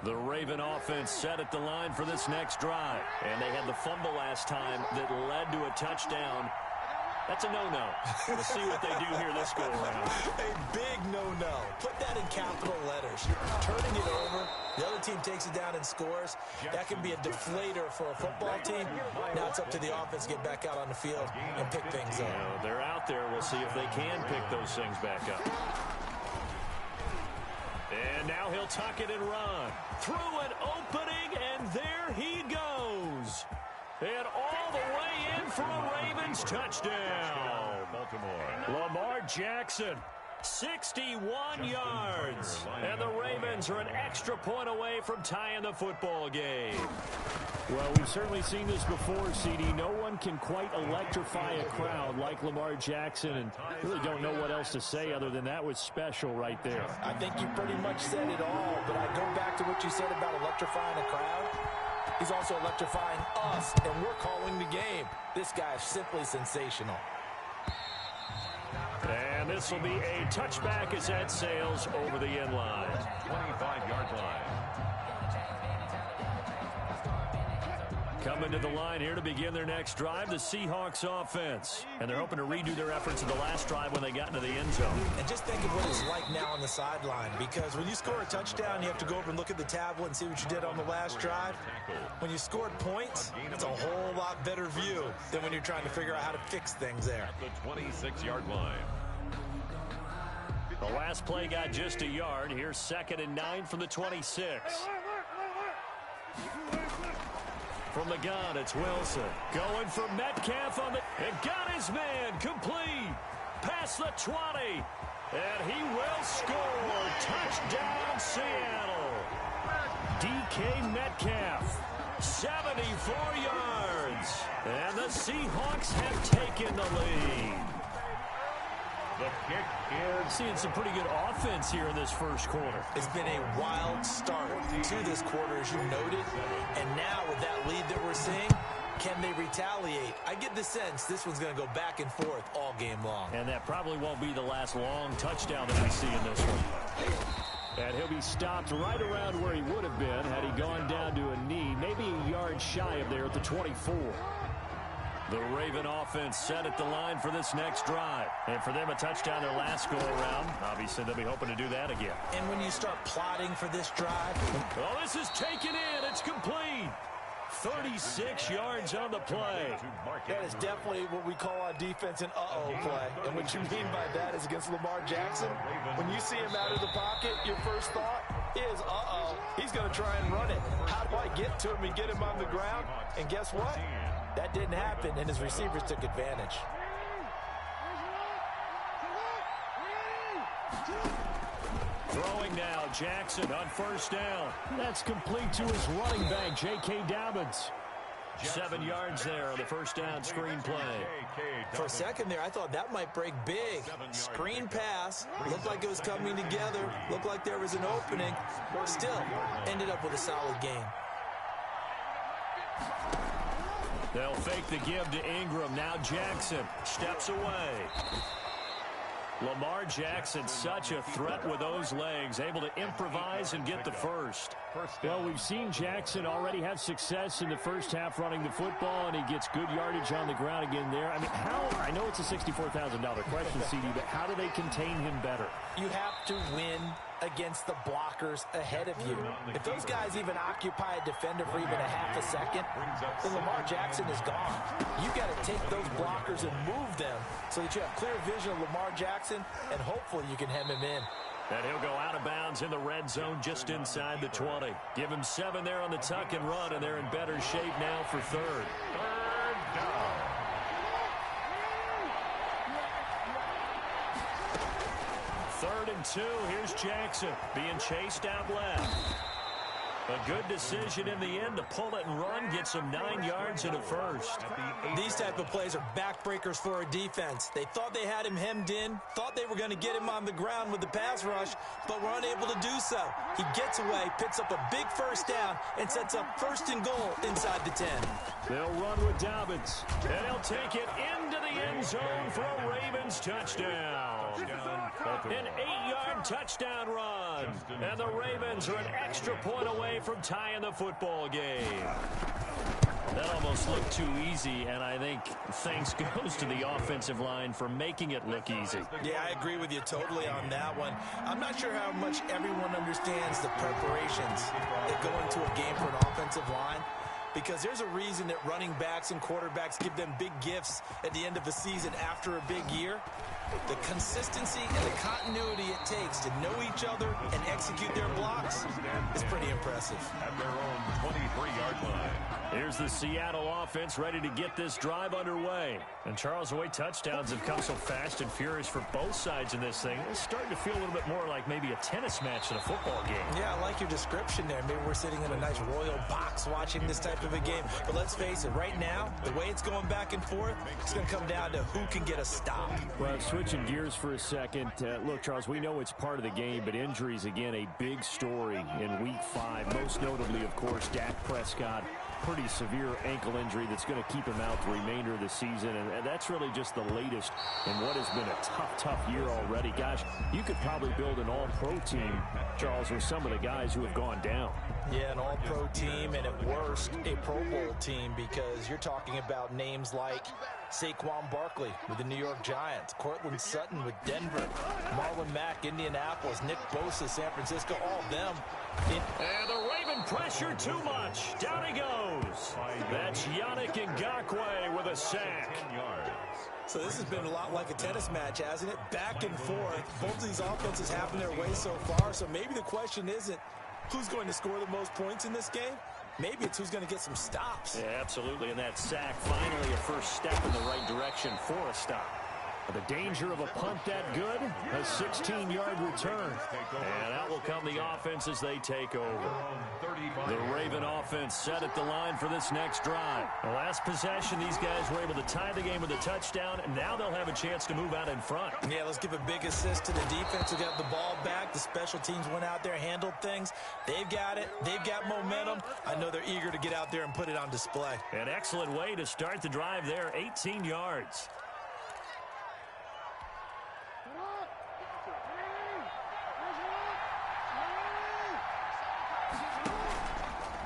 The Raven offense set at the line for this next drive. And they had the fumble last time that led to a touchdown. That's a no-no. We'll see what they do here this go-around. A big no-no. Put that in capital letters. Turning it over, the other team takes it down and scores. That can be a deflator for a football team. Now it's up to the offense to get back out on the field and pick things up. They're out there. We'll see if they can pick those things back up. And now he'll tuck it and run. Through an opening, and there he goes. And all the way in for a Ravens touchdown. Lamar Jackson, 61 yards. And the Ravens are an extra point away from tying the football game. Well, we've certainly seen this before, CD. No one can quite electrify a crowd like Lamar Jackson, and really don't know what else to say other than that was special right there. I think you pretty much said it all, but I go back to what you said about electrifying a crowd. He's also electrifying us, and we're calling the game. This guy is simply sensational. And this will be a touchback as that sails over the end line. 25-yard line. Coming to the line here to begin their next drive, the Seahawks offense. And they're hoping to redo their efforts in the last drive when they got into the end zone. And just think of what it's like now on the sideline, because when you score a touchdown, you have to go over and look at the tablet and see what you did on the last drive. When you scored points, it's a whole lot better view than when you're trying to figure out how to fix things there. At the 26-yard line. The last play got just a yard. Here's 2nd and 9 from the 26. From the gun, it's Wilson. Going for Metcalf on the... And got his man complete. Past the 20. And he will score. Touchdown, Seattle. DK Metcalf, 74 yards. And the Seahawks have taken the lead. The kick is... Seeing some pretty good offense here in this first quarter. It's been a wild start to this quarter, as you noted. And now with that lead that we're seeing, can they retaliate? I get the sense this one's going to go back and forth all game long. And that probably won't be the last long touchdown that we see in this one. And he'll be stopped right around where he would have been had he gone down to a knee, maybe a yard shy of there at the 24. The Raven offense set at the line for this next drive. And for them, a touchdown their last go-around. Obviously, they'll be hoping to do that again. And when you start plotting for this drive... Oh, this is taken in. It's complete. 36 yards on the play. That is definitely what we call on defense an uh-oh play. And what you mean by that is against Lamar Jackson, when you see him out of the pocket, your first thought is, uh-oh, he's going to try and run it. How do I get to him and get him on the ground? And guess what? That didn't happen, and his receivers took advantage. Throwing now, Jackson on first down. That's complete to his running back, J.K. Dobbins. 7 yards there on the first down screen play. For a second there, I thought that might break big. Screen pass. Looked like it was coming together. Looked like there was an opening. Still, ended up with a solid game. They'll fake the give to Ingram. Now Jackson steps away. Lamar Jackson, such a threat with those legs, able to improvise and get the first. Well, we've seen Jackson already have success in the first half running the football, and he gets good yardage on the ground again there. I mean, I know it's a $64,000 question, CD, but how do they contain him better? You have to win against the blockers ahead of you. If those guys even occupy a defender for even a half a second, then Lamar Jackson is gone. You got to take those blockers and move them so that you have clear vision of Lamar Jackson, and hopefully you can hem him in. And he'll go out of bounds in the red zone just inside the 20. Give him 7 there on the tuck and run, and they're in better shape now for third. Third down. Third and 2. Here's Jackson being chased out left. A good decision in the end to pull it and run, get some 9 yards and a first. These type of plays are backbreakers for a defense. They thought they had him hemmed in, thought they were going to get him on the ground with the pass rush, but were unable to do so. He gets away, picks up a big first down, and sets up 1st and goal inside the 10. They'll run with Dobbins. And he'll take it into the end zone for a Ravens touchdown. An 8-yard touchdown run. And the Ravens are an extra point away away from tying the football game. That almost looked too easy, and I think thanks goes to the offensive line for making it look easy. Yeah, I agree with you totally on that one. I'm not sure how much everyone understands the preparations that go into a game for an offensive line, because there's a reason that running backs and quarterbacks give them big gifts at the end of the season after a big year. The consistency and the continuity it takes to know each other and execute their blocks is pretty impressive. At their own 23-yard line. Here's the Seattle offense ready to get this drive underway. And Charles, the way touchdowns have come so fast and furious for both sides in this thing, it's starting to feel a little bit more like maybe a tennis match than a football game. Yeah, I like your description there. Maybe we're sitting in a nice royal box watching this type of a game. But let's face it, right now, the way it's going back and forth, it's going to come down to who can get a stop. Well, switching gears for a second. Look, Charles, we know it's part of the game, but injuries, again, a big story in Week 5. Most notably, of course, Dak Prescott. Pretty severe ankle injury that's going to keep him out the remainder of the season, and that's really just the latest in what has been a tough year already. Gosh, you could probably build an all-pro team, Charles, with some of the guys who have gone down. Yeah, an all-pro team, and at worst, a Pro Bowl team, because you're talking about names like Saquon Barkley with the New York Giants, Cortland Sutton with Denver, Marlon Mack, Indianapolis, Nick Bosa, San Francisco, all of them. And the Raven pressure too much. Down he goes. That's Yannick Ngakoue with a sack. So this has been a lot like a tennis match, hasn't it? Back and forth. Both of these offenses having their way so far, so maybe the question isn't who's going to score the most points in this game. Maybe it's who's going to get some stops. Yeah, absolutely. And that sack, finally a first step in the right direction for a stop. The danger of a punt that good, a 16-yard return. And out will come the offense as they take over. The Raven offense set at the line for this next drive. The last possession, these guys were able to tie the game with a touchdown, and now they'll have a chance to move out in front. Yeah, let's give a big assist to the defense who got the ball back. The special teams went out there, handled things. They've got it. They've got momentum. I know they're eager to get out there and put it on display. An excellent way to start the drive there, 18 yards.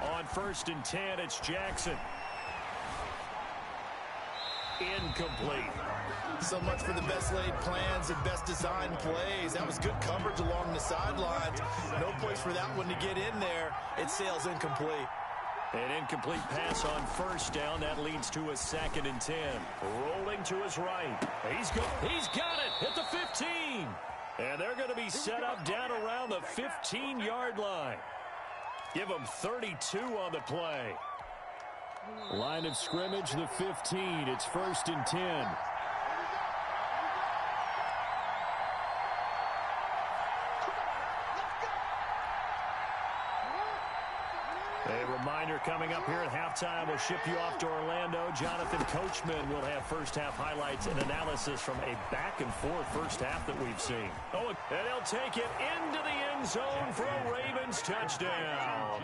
On 1st and 10, it's Jackson. Incomplete. So much for the best laid plans and best designed plays. That was good coverage along the sidelines. No place for that one to get in there. It sails incomplete. An incomplete pass on 1st down. That leads to a 2nd and 10. Rolling to his right. He's got it at the 15. And they're going to be set up down around the 15-yard line. Give them 32 on the play. Line of scrimmage, the 15. It's 1st and 10. A reminder coming up here at halftime. We'll ship you off to Orlando. Jonathan Coachman will have first-half highlights and analysis from a back-and-forth first half that we've seen. Oh, and he'll take it into the end zone for a Ravens touchdown.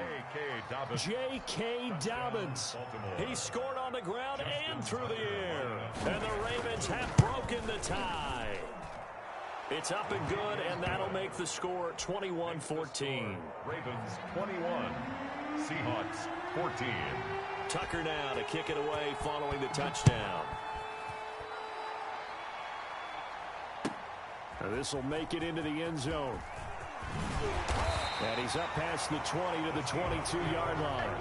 J.K. Dobbins. He scored on the ground and through the air. And the Ravens have broken the tie. It's up and good, and that'll make the score 21-14. Ravens 21. Seahawks 14. Tucker now to kick it away following the touchdown. This will make it into the end zone. And he's up past the 20 to the 22-yard line.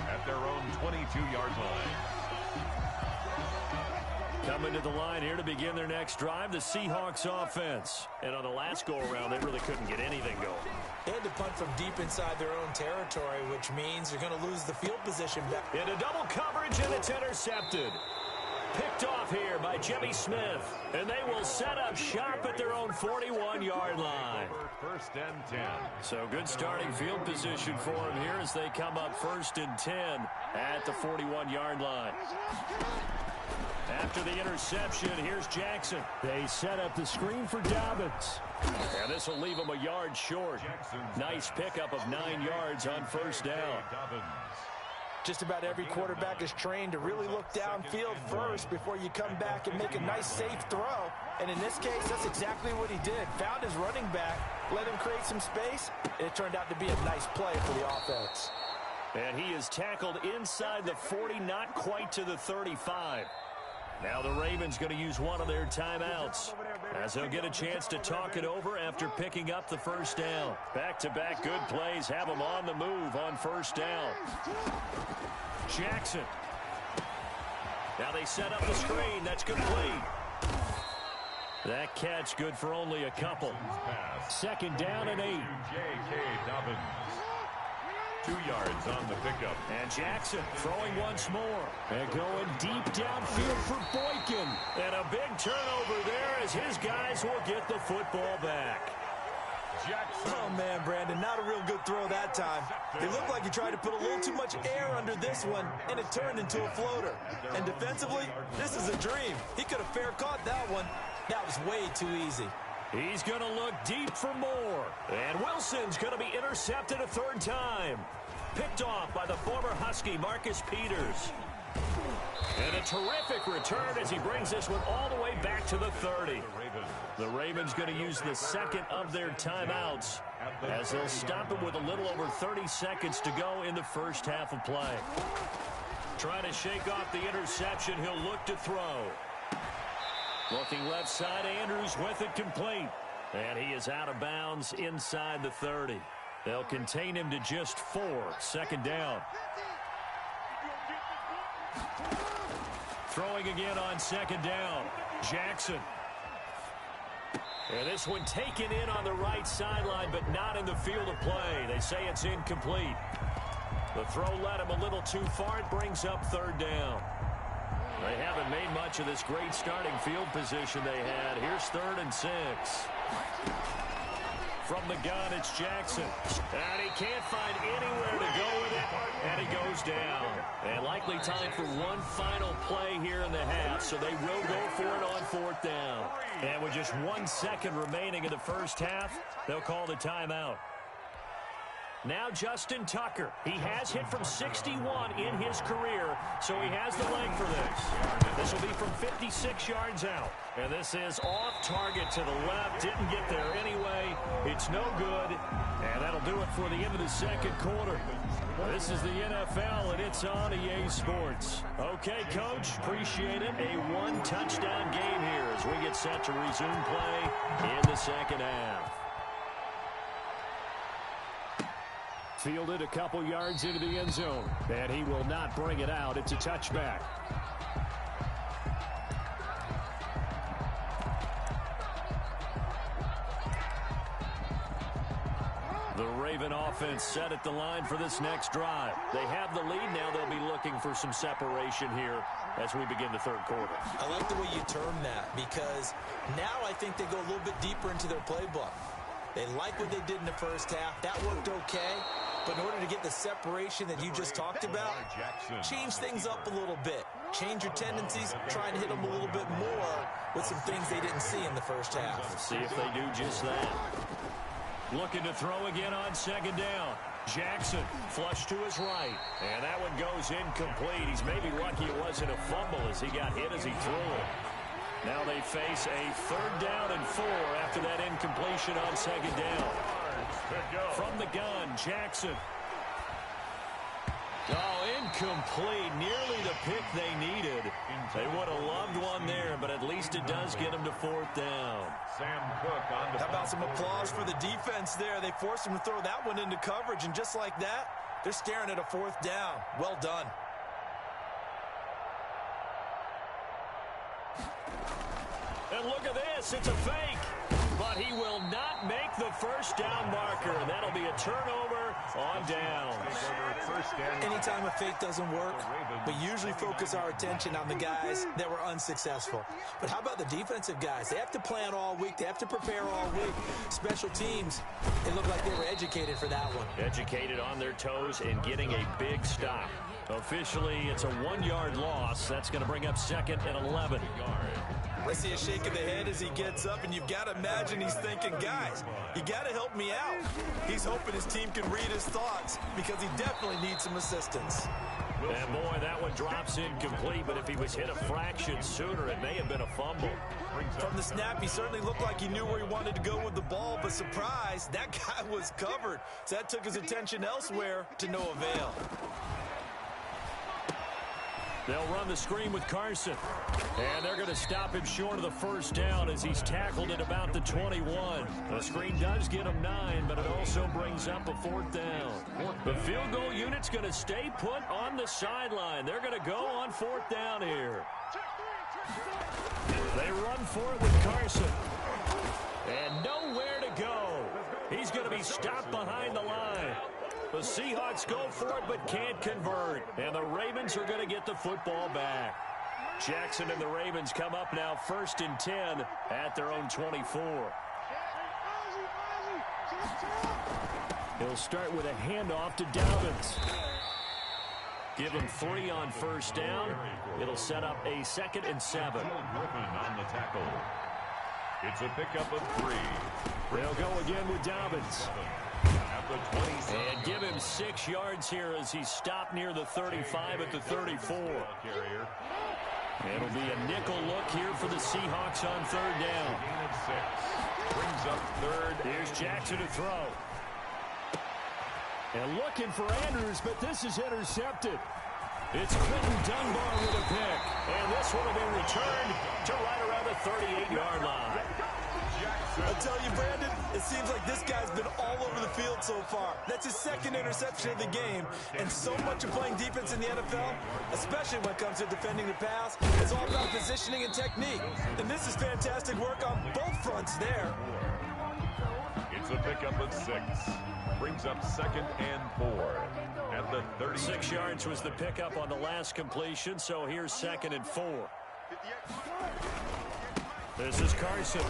At their own 22-yard line. Coming to the line here to begin their next drive, the Seahawks offense. And on the last go-around, they really couldn't get anything going. They had to punt from deep inside their own territory, which means they're going to lose the field position back. Into double coverage, and it's intercepted. Picked off here by Jimmy Smith. And they will set up shop at their own 41-yard line. 1st and 10. So good starting field position for them here as they come up 1st and 10 at the 41-yard line. After the interception, here's Jackson. They set up the screen for Dobbins. And this will leave him a yard short. Nice pickup of 9 yards on 1st down. Just about every quarterback is trained to really look downfield first before you come back and make a nice safe throw. And in this case, that's exactly what he did. Found his running back let him create some space. It turned out to be a nice play for the offense. And he is tackled inside the 40, not quite to the 35. Now the Ravens going to use one of their timeouts as they'll get a chance to talk it over after picking up the first down. Back-to-back good plays have them on the move on first down. Jackson. Now they set up the screen. That's complete. That catch good for only a couple. Second down and 8. J.K. Dobbins. 2 yards on the pickup. And Jackson throwing once more. And going deep downfield for Boykin. And a big turnover there as his guys will get the football back. Jackson. Oh, man, Brandon, not a real good throw that time. It looked like he tried to put a little too much air under this one, and it turned into a floater. And defensively, this is a dream. He could have fair caught that one. That was way too easy. He's going to look deep for more. And Wilson's going to be intercepted a third time. Picked off by the former Husky, Marcus Peters. And a terrific return as he brings this one all the way back to the 30. The Ravens going to use the second of their timeouts as they'll stop him with a little over 30 seconds to go in the first half of play. Trying to shake off the interception, he'll look to throw. Looking left side, Andrews with it complete. And he is out of bounds inside the 30. They'll contain him to just 4. Second down. Throwing again on second down. Jackson. And this one taken in on the right sideline, but not in the field of play. They say it's incomplete. The throw led him a little too far. It brings up third down. They haven't made much of this great starting field position they had. Here's 3rd and 6. From the gun, it's Jackson. And he can't find anywhere to go with it. And he goes down. And likely time for one final play here in the half. So they will go for it on 4th down. And with just 1 second remaining in the first half, they'll call the timeout. Now Justin Tucker. He has hit from 61 in his career, so he has the leg for this. This will be from 56 yards out. And this is off target to the left. Didn't get there anyway. It's no good. And that'll do it for the end of the second quarter. This is the NFL, and it's on EA Sports. Okay, Coach, appreciate it. A 1-touchdown game here as we get set to resume play in the second half. Fielded a couple yards into the end zone. And he will not bring it out. It's a touchback. The Raven offense set at the line for this next drive. They have the lead. Now they'll be looking for some separation here as we begin the third quarter. I like the way you term that because now I think they go a little bit deeper into their playbook. They like what they did in the first half. That worked okay. But in order to get the separation that you just talked about, change things up a little bit. Change your tendencies, try and hit them a little bit more with some things they didn't see in the first half. Let's see if they do just that. Looking to throw again on second down. Jackson flush to his right. And that one goes incomplete. He's maybe lucky it wasn't a fumble as he got hit as he threw it. Now they face a 3rd down and 4 after that incompletion on second down. From the gun, Jackson. Oh, incomplete. Nearly the pick they needed. They would have loved one there, but at least it does get them to 4th down. Sam Cook on the. How about some applause for the defense there? They forced him to throw that one into coverage, and just like that, they're staring at a 4th down. Well done. And look at this. It's a fake. But he will not make the first down marker. That'll be a turnover on downs. Anytime a fake doesn't work, we usually focus our attention on the guys that were unsuccessful. But how about the defensive guys? They have to plan all week. They have to prepare all week. Special teams, it looked like they were educated for that one. Educated on their toes and getting a big stop. Officially, it's a 1-yard loss. That's going to bring up 2nd and 11. I see a shake of the head as he gets up, and you've got to imagine he's thinking, guys, you got to help me out. He's hoping his team can read his thoughts because he definitely needs some assistance. And boy, that one drops incomplete, but if he was hit a fraction sooner, it may have been a fumble. From the snap, he certainly looked like he knew where he wanted to go with the ball, but surprise, that guy was covered. So that took his attention elsewhere to no avail. They'll run the screen with Carson. And they're going to stop him short of the first down as he's tackled at about the 21. The screen does get him 9, but it also brings up a 4th down. The field goal unit's going to stay put on the sideline. They're going to go on 4th down here. They run for it with Carson. And nowhere to go. He's going to be stopped behind the line. The Seahawks go for it but can't convert. And the Ravens are going to get the football back. Jackson and the Ravens come up now 1st and 10 at their own 24. He'll start with a handoff to Dobbins. Give him 3 on 1st down. It'll set up a 2nd and 7. Griffin on the tackle. It's a pickup of 3. They'll go again with Dobbins. At the 27. And give him 6 yards here as he's stopped near the 35 at the 34. It'll be a nickel look here for the Seahawks on 3rd down. Gain of 6. Brings up 3rd. Here's Jackson to throw. And looking for Andrews, but this is intercepted. It's Quentin Dunbar with a pick. And this one will be returned to right around the 38-yard line. I tell you, Brandon, it seems like this guy's been all over the field so far. That's his 2nd interception of the game. And so much of playing defense in the NFL, especially when it comes to defending the pass, is all about positioning and technique. And this is fantastic work on both fronts there. It's a pickup of 6. Brings up 2nd and 4 at the 30. 6 yards was the pickup on the last completion, so here's 2nd and 4. This is Carson,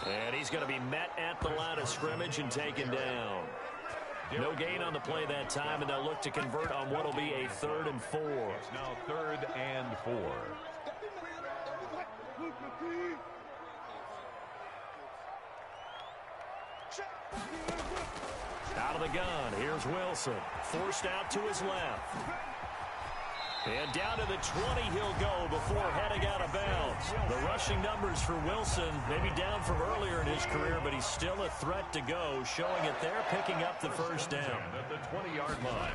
and he's going to be met at the line of scrimmage and taken down. No gain on the play that time, and they'll look to convert on what will be a 3rd and 4. It's now 3rd and 4. Out of the gun, here's Wilson. Forced out to his left. And down to the 20 he'll go before heading out of bounds. The rushing numbers for Wilson, maybe down from earlier in his career, but he's still a threat to go, showing it there, picking up the 1st down. At the 20-yard line.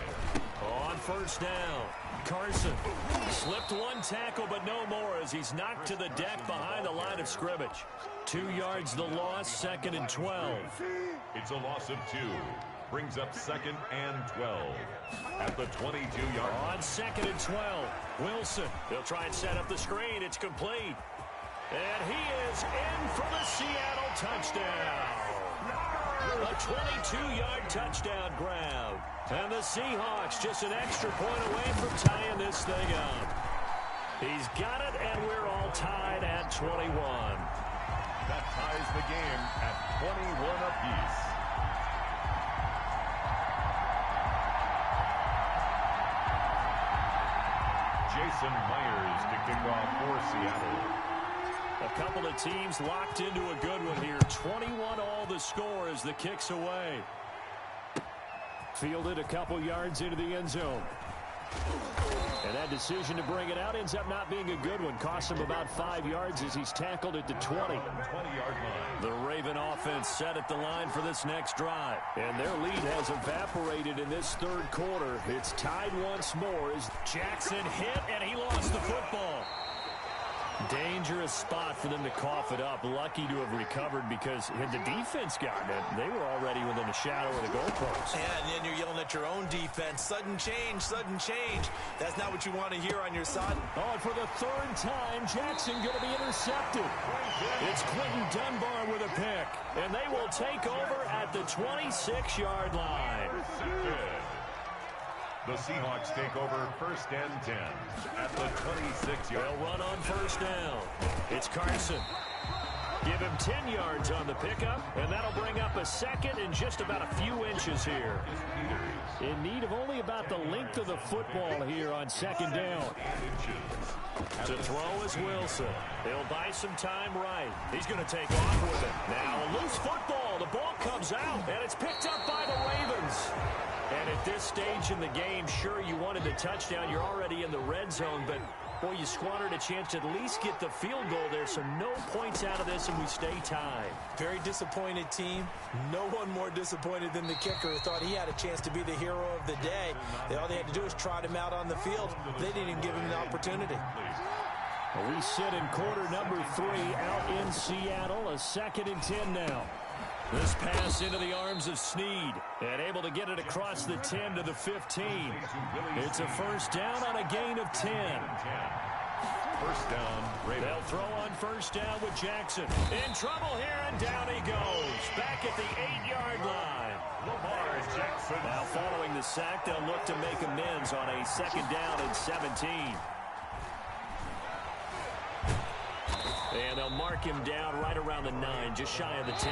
On 1st down, Carson slipped 1 tackle, but no more as he's knocked to the deck behind the line of scrimmage. 2 yards the loss, 2nd and 12. It's a loss of 2. Brings up 2nd and 12 at the 22-yard line. On 2nd and 12, Wilson. They'll try and set up the screen. It's complete. And he is in for the Seattle touchdown. A 22-yard touchdown grab. And the Seahawks just an extra point away from tying this thing up. He's got it, and we're all tied at 21. That ties the game at 21 apiece. Jason Myers to kick off for Seattle. A couple of teams locked into a good one here. 21 all the score as the kick's away. Fielded a couple yards into the end zone. And that decision to bring it out ends up not being a good one. Costs him about 5 yards as he's tackled at the 20. 20-yard line. The Raven offense set at the line for this next drive. And their lead has evaporated in this 3rd quarter. It's tied once more as Jackson hit and he lost the football. Dangerous spot for them to cough it up. Lucky to have recovered because had the defense gotten it, they were already within a shadow of the goalpost. Yeah, and then you're yelling at your own defense. Sudden change, sudden change. That's not what you want to hear on your side. Oh, and for the 3rd time, Jackson going to be intercepted. It's Quentin Dunbar with a pick, and they will take over at the 26-yard line. The Seahawks take over 1st and 10 at the 26-yard. They'll run on 1st down. It's Carson. Give him 10 yards on the pickup, and that'll bring up a 2nd and just about a few inches here. In need of only about the length of the football here on 2nd down. To throw is Wilson. He'll buy some time right. He's going to take off with it. Now a loose football. The ball comes out, and it's picked up by the Ravens. And at this stage in the game, sure, you wanted the touchdown. You're already in the red zone, but Boy, you squandered a chance to at least get the field goal there, so no points out of this, and we stay tied. Very disappointed team. No one more disappointed than the kicker, who thought he had a chance to be the hero of the day. All they had to do was trot him out on the field. They didn't even give him the opportunity. We sit in quarter number 3 out in Seattle. A 2nd and 10 now. This pass into the arms of Snead, and able to get it across the 10 to the 15. It's a first down on a gain of 10. First down, Ravens. They'll throw on first down with Jackson. In trouble here, and down he goes. Back at the 8-yard line. Lamar Jackson. Now following the sack, they'll look to make amends on a 2nd down and 17. And they'll mark him down right around the 9, just shy of the 10.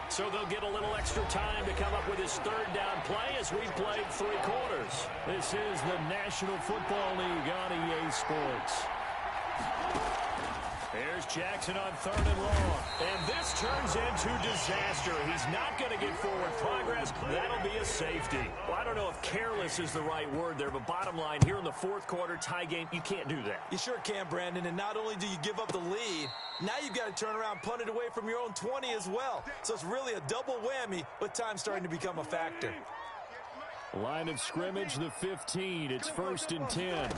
So they'll get a little extra time to come up with his 3rd down play as we've played 3 quarters. This is the National Football League on EA Sports. Here's Jackson on 3rd and long. And this turns into disaster. He's not going to get forward progress. That'll be a safety. Well, I don't know if careless is the right word there, but bottom line, here in the 4th quarter, tie game, you can't do that. You sure can, Brandon. And not only do you give up the lead, now you've got to turn around, punt it away from your own 20 as well. So it's really a double whammy with time starting to become a factor. Line of scrimmage, the 15. It's 1st and 10.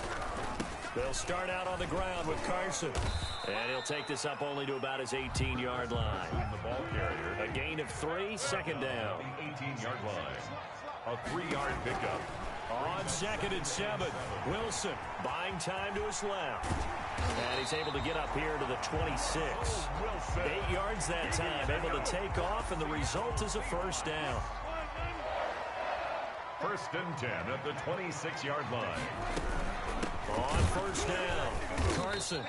They'll start out on the ground with Carson. And he'll take this up only to about his 18-yard line. The ball carrier. A gain of 3, 2nd down. The 18-yard line. A 3-yard pickup. On 2nd and 7, Wilson buying time to his left. And he's able to get up here to the 26. 8 yards that time, able to take off, and the result is a first down. 1st and 10 at the 26-yard line. On first down, Carson.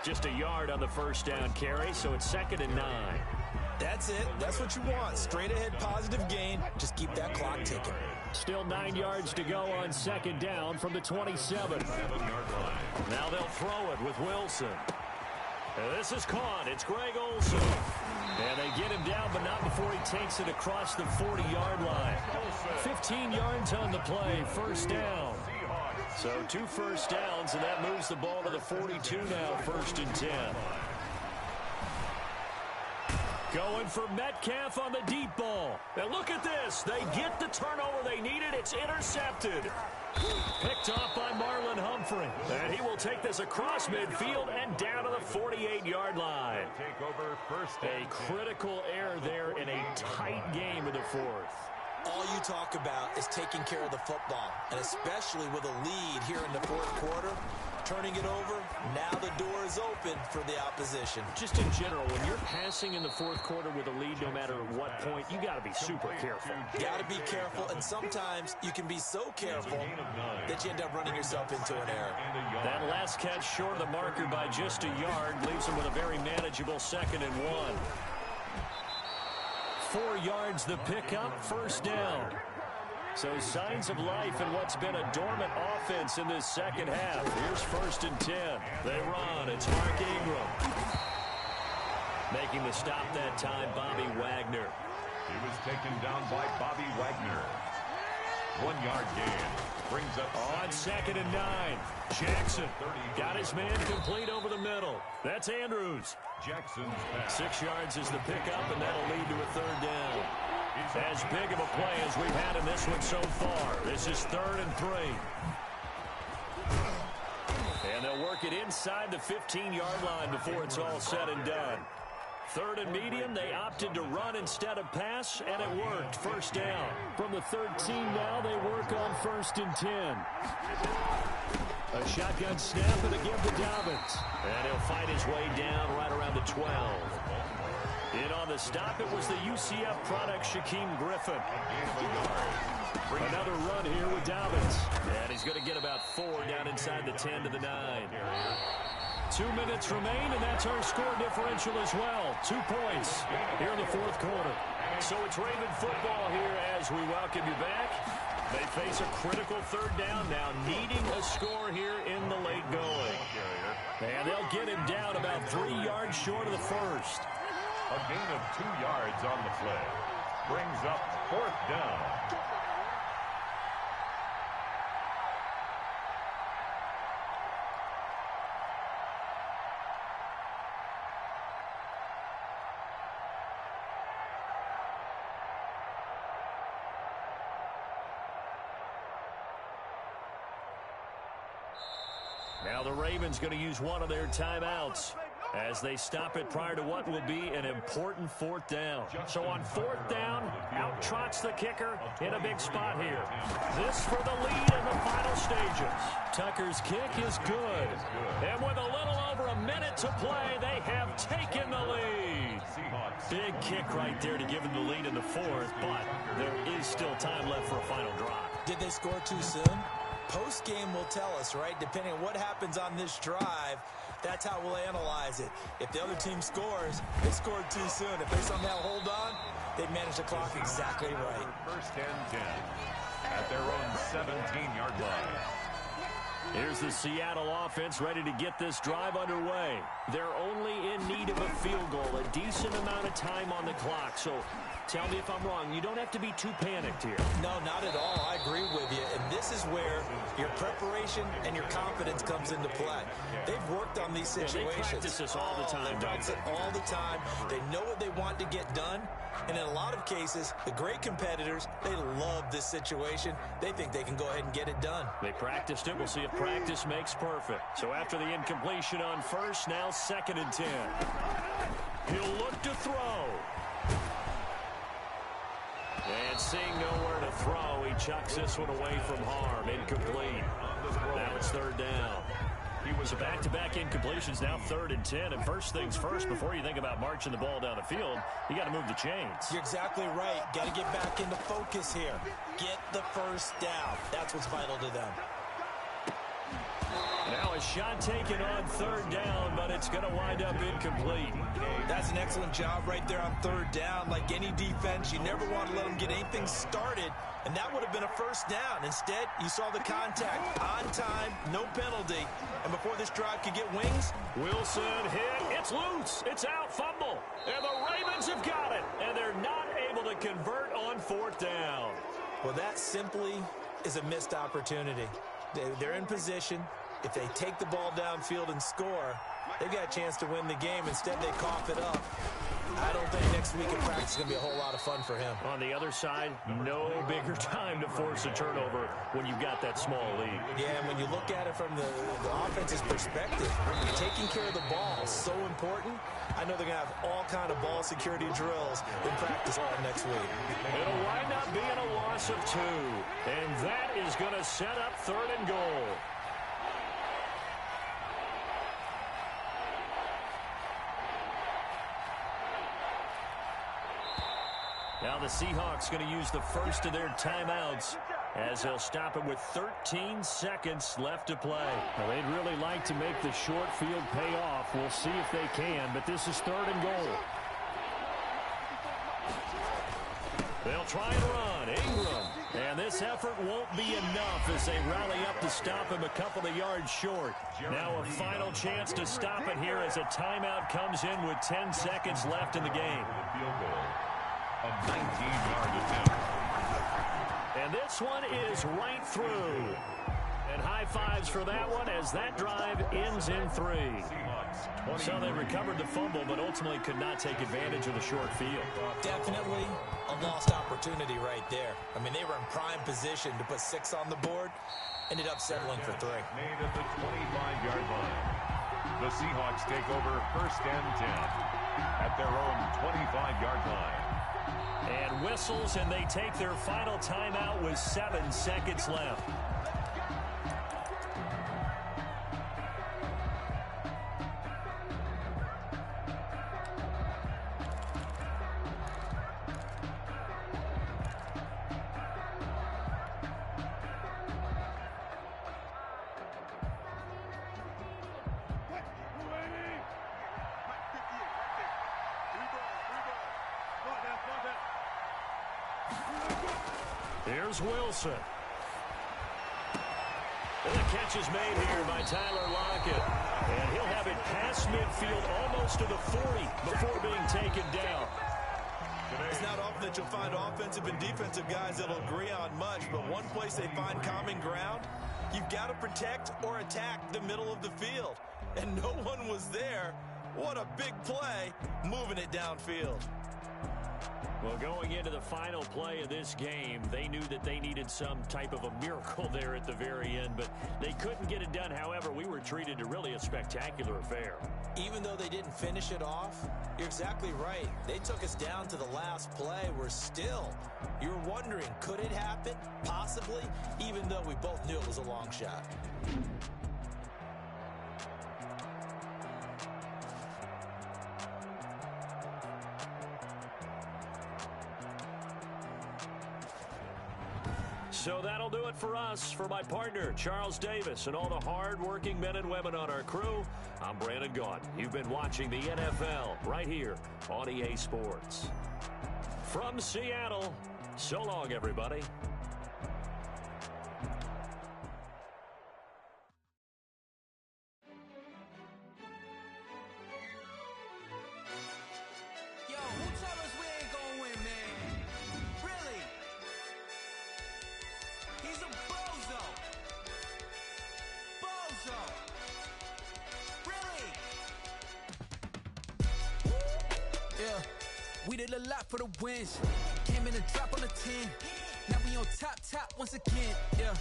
Just a yard on the first down carry, so it's 2nd and 9. That's it. That's what you want. Straight ahead positive gain. Just keep that clock ticking. Still 9 yards to go on 2nd down from the 27. 7-yard line. Now they'll throw it with Wilson. And this is caught. It's Greg Olsen. And they get him down, but not before he takes it across the 40-yard line. 15 yards on the play, first down. So 2 first downs, and that moves the ball to the 42 now, 1st and 10. Going for Metcalf on the deep ball. And look at this. They get the turnover they needed. It's intercepted. Picked off by Marlon Humphrey. And he will take this across midfield and down to the 48-yard line. Take over first. A critical error there in a tight game in the 4th. All you talk about is taking care of the football, and especially with a lead here in the 4th quarter, turning it over, now the door is open for the opposition. Just in general, when you're passing in the 4th quarter with a lead, no matter what point, you got to be super careful. Got to be careful, and sometimes you can be so careful that you end up running yourself into an error. That last catch short of the marker by just a yard leaves him with a very manageable 2nd and 1. 4 yards the pickup, first down. So signs of life in what's been a dormant offense in this 2nd half. Here's 1st and 10. They run. It's Mark Ingram. Making the stop that time, Bobby Wagner. He was taken down by Bobby Wagner. 1-yard gain. Brings up on 2nd and 9. Jackson got his man complete over the middle. That's Andrews. Jackson's pass. 6 yards is the pickup, and that'll lead to a 3rd down. As big of a play as we've had in this one so far. This is 3rd and 3. And they'll work it inside the 15-yard line before it's all said and done. 3rd and medium, they opted to run instead of pass, and it worked. First down. From the 13 now, they work on 1st and 10. A shotgun snap and again to Dobbins. And he'll fight his way down right around the 12. In on the stop, it was the UCF product, Shaquem Griffin. Another run here with Dobbins. And he's going to get about 4 down inside the 10 to the 9. 2 minutes remain, and that's our score differential as well. 2 points here in the 4th quarter. So it's Raven football here as we welcome you back. They face a critical 3rd down now, needing a score here in the late going. And they'll get him down about 3 yards short of the 1st. A gain of 2 yards on the play. Brings up 4th down. Now the Ravens going to use one of their timeouts as they stop it prior to what will be an important fourth down. So on fourth down, out trots the kicker in a big spot here. This for the lead in the final stages. Tucker's kick is good. And with a little over a minute to play, they have taken the lead. Big kick right there to give them the lead in the fourth, but there is still time left for a final drive. Did they score too soon? Post-game will tell us, right? Depending on what happens on this drive, that's how we'll analyze it. If the other team scores, they scored too soon. If they somehow hold on, they manage the clock exactly right. First and 10 at their own 17-yard line. Here's the Seattle offense ready to get this drive underway. They're only in need of a field goal, a decent amount of time on the clock. So tell me if I'm wrong. You don't have to be too panicked here. No, not at all. I agree with you. And this is where your preparation and your confidence comes into play. They've worked on these situations. They practice this all the time. They practice it all the time. They know what they want to get done. And in a lot of cases, the great competitors, they love this situation. They think they can go ahead and get it done. They practiced it. We'll see if practice makes perfect. So after the incompletion on first, now 2nd and 10. He'll look to throw. And seeing nowhere to throw, he chucks this one away from harm. Incomplete. Now it's 3rd down. He was a back-to-back incompletions, now 3rd and 10. And first things first, before you think about marching the ball down the field, you got to move the chains. You're exactly right. Got to get back into focus here. Get the first down. That's what's vital to them. Now a shot taken on 3rd down, but it's going to wind up incomplete. That's an excellent job right there on 3rd down. Like any defense, you never want to let them get anything started, and that would have been a first down. Instead, you saw the contact on time, no penalty, and before this drive could get wings, Wilson hit. It's loose. It's out. Fumble. And the Ravens have got it, and they're not able to convert on 4th down. Well, that simply is a missed opportunity. They're in position. If they take the ball downfield and score, they've got a chance to win the game. Instead, they cough it up. I don't think next week in practice is going to be a whole lot of fun for him. On the other side, no bigger time to force a turnover when you've got that small lead. Yeah, and when you look at it from the offense's perspective, taking care of the ball is so important. I know they're going to have all kind of ball security drills in practice next week. It'll wind up being a loss of 2, and that is going to set up 3rd and goal. Now the Seahawks going to use the first of their timeouts as they'll stop it with 13 seconds left to play. Well, they'd really like to make the short field pay off. We'll see if they can, but this is 3rd and goal. They'll try and run. Ingram. And this effort won't be enough as they rally up to stop him a couple of yards short. Now a final chance to stop it here as a timeout comes in with 10 seconds left in the game. A 19-yard attempt. And this one is right through. And high fives for that one as that drive ends in 3. So they recovered the fumble, but ultimately could not take advantage of the short field. Definitely a lost opportunity right there. I mean, they were in prime position to put 6 on the board. Ended up settling for 3. Made at the 25-yard line. The Seahawks take over 1st and 10 at their own 25-yard line. And whistles, and they take their final timeout with 7 seconds left. Here's Wilson. And the catch is made here by Tyler Lockett. And he'll have it past midfield almost to the 40 before being taken down. It's not often that you'll find offensive and defensive guys that'll agree on much, but one place they find common ground, you've got to protect or attack the middle of the field. And no one was there. What a big play, moving it downfield. Well, going into the final play of this game, they knew that they needed some type of a miracle there at the very end, but they couldn't get it done. However, we were treated to really a spectacular affair. Even though they didn't finish it off, you're exactly right. They took us down to the last play. You're wondering, could it happen? Possibly, even though we both knew it was a long shot. So that'll do it for us. For my partner, Charles Davis, and all the hard-working men and women on our crew, I'm Brandon Gaudin. You've been watching the NFL right here on EA Sports. From Seattle, so long, everybody. Yo, who told us we ain't gonna win, man? Really? He's a bozo. Bozo. Really? Yeah, we did a lot for the wins. Came in and drop on the 10. Now we on top once again. Yeah.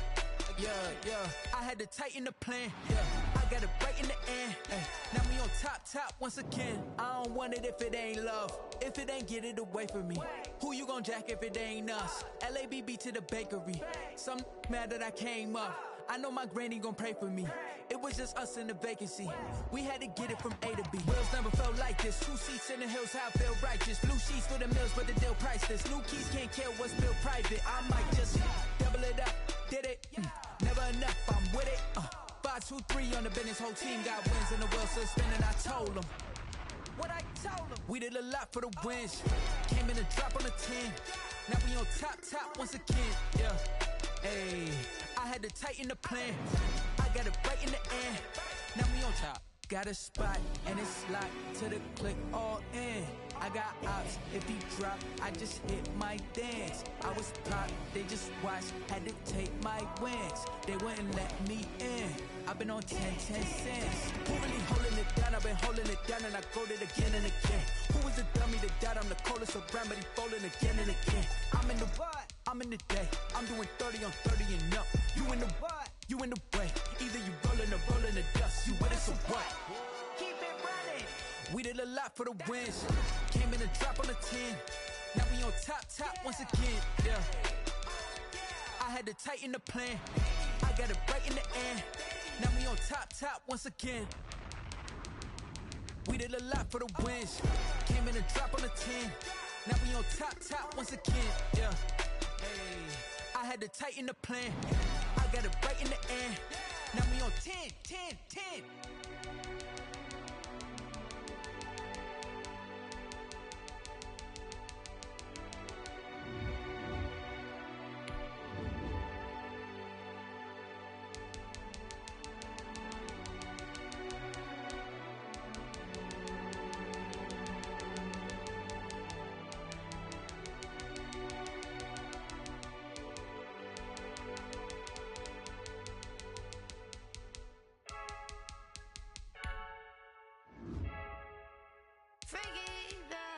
I had to tighten the plan. Yeah, I got it right in the end. Now we on top once again. I don't want it if it ain't love. If it ain't, get it away from me. Who you gon' jack if it ain't us? LABB to the bakery. Some mad that I came up. I know my granny gon' pray for me. It was just us in the vacancy. We had to get it from A to B. Wheels never felt like this. 2 seats in the hills, how I feel righteous. Blue sheets for the mills, but the deal priceless. New keys can't kill what's built private. I might just double it up. Did it? Never enough, I'm with it. 5, 2, 3 on the business. Whole team got wins and the wheels still spinning. I told them what I told them. We did a lot for the wins. Came in and drop on the 10. Now we on top once again. Yeah. Hey, I had to tighten the plan. I got it right in the end. Now we on top. Got a spot and it's locked to the click all in. I got ops, if he drop, I just hit my dance. I was top, they just watched, had to take my wins. They wouldn't let me in. I've been on 10 cents. Who really holding it down? I've been holding it down and I go it again and again. Who was the dummy that died? I'm the coldest around, but he falling again and again. I'm in the what? I'm in the day. I'm doing 30 on 30 and up. You in the what? You in the way. Either you rolling or rolling the dust. You with us or what? Keep it running. We did a lot for the wins. Came in and drop on the 10. Now we on top once again. Yeah. I had to tighten the plan. I got it right in the end. Now we on top once again. We did a lot for the wins. Came in and drop on the 10. Now we on top once again. Yeah. Hey, I had to tighten the plan. I got it right in the end. Now we on 10.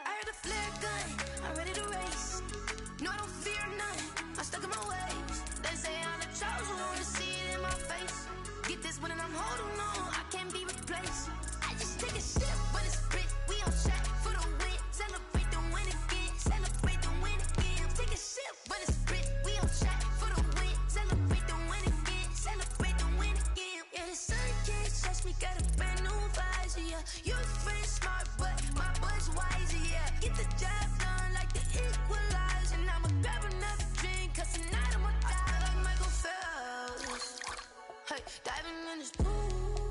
I heard a flare gun, I'm ready to race. No, I don't fear none, I'm stuck in my ways. They say I'm the chosen one, to see it in my face. Get this one and I'm holding on, I can't be replaced. I just take a sip when it's split, we on track for the win. Celebrate the win again, celebrate the win again. Take a sip when it's split, we on track for the win. Celebrate the win again, celebrate the win again. Yeah, the sun can't touch me, got a brand new visor, yeah. You're friend smart, but my boy's wiser, yeah. Get the job done like the equalizer. And I'ma grab another drink, cause tonight I'ma die like Michael Phelps. Hey, diving in this pool.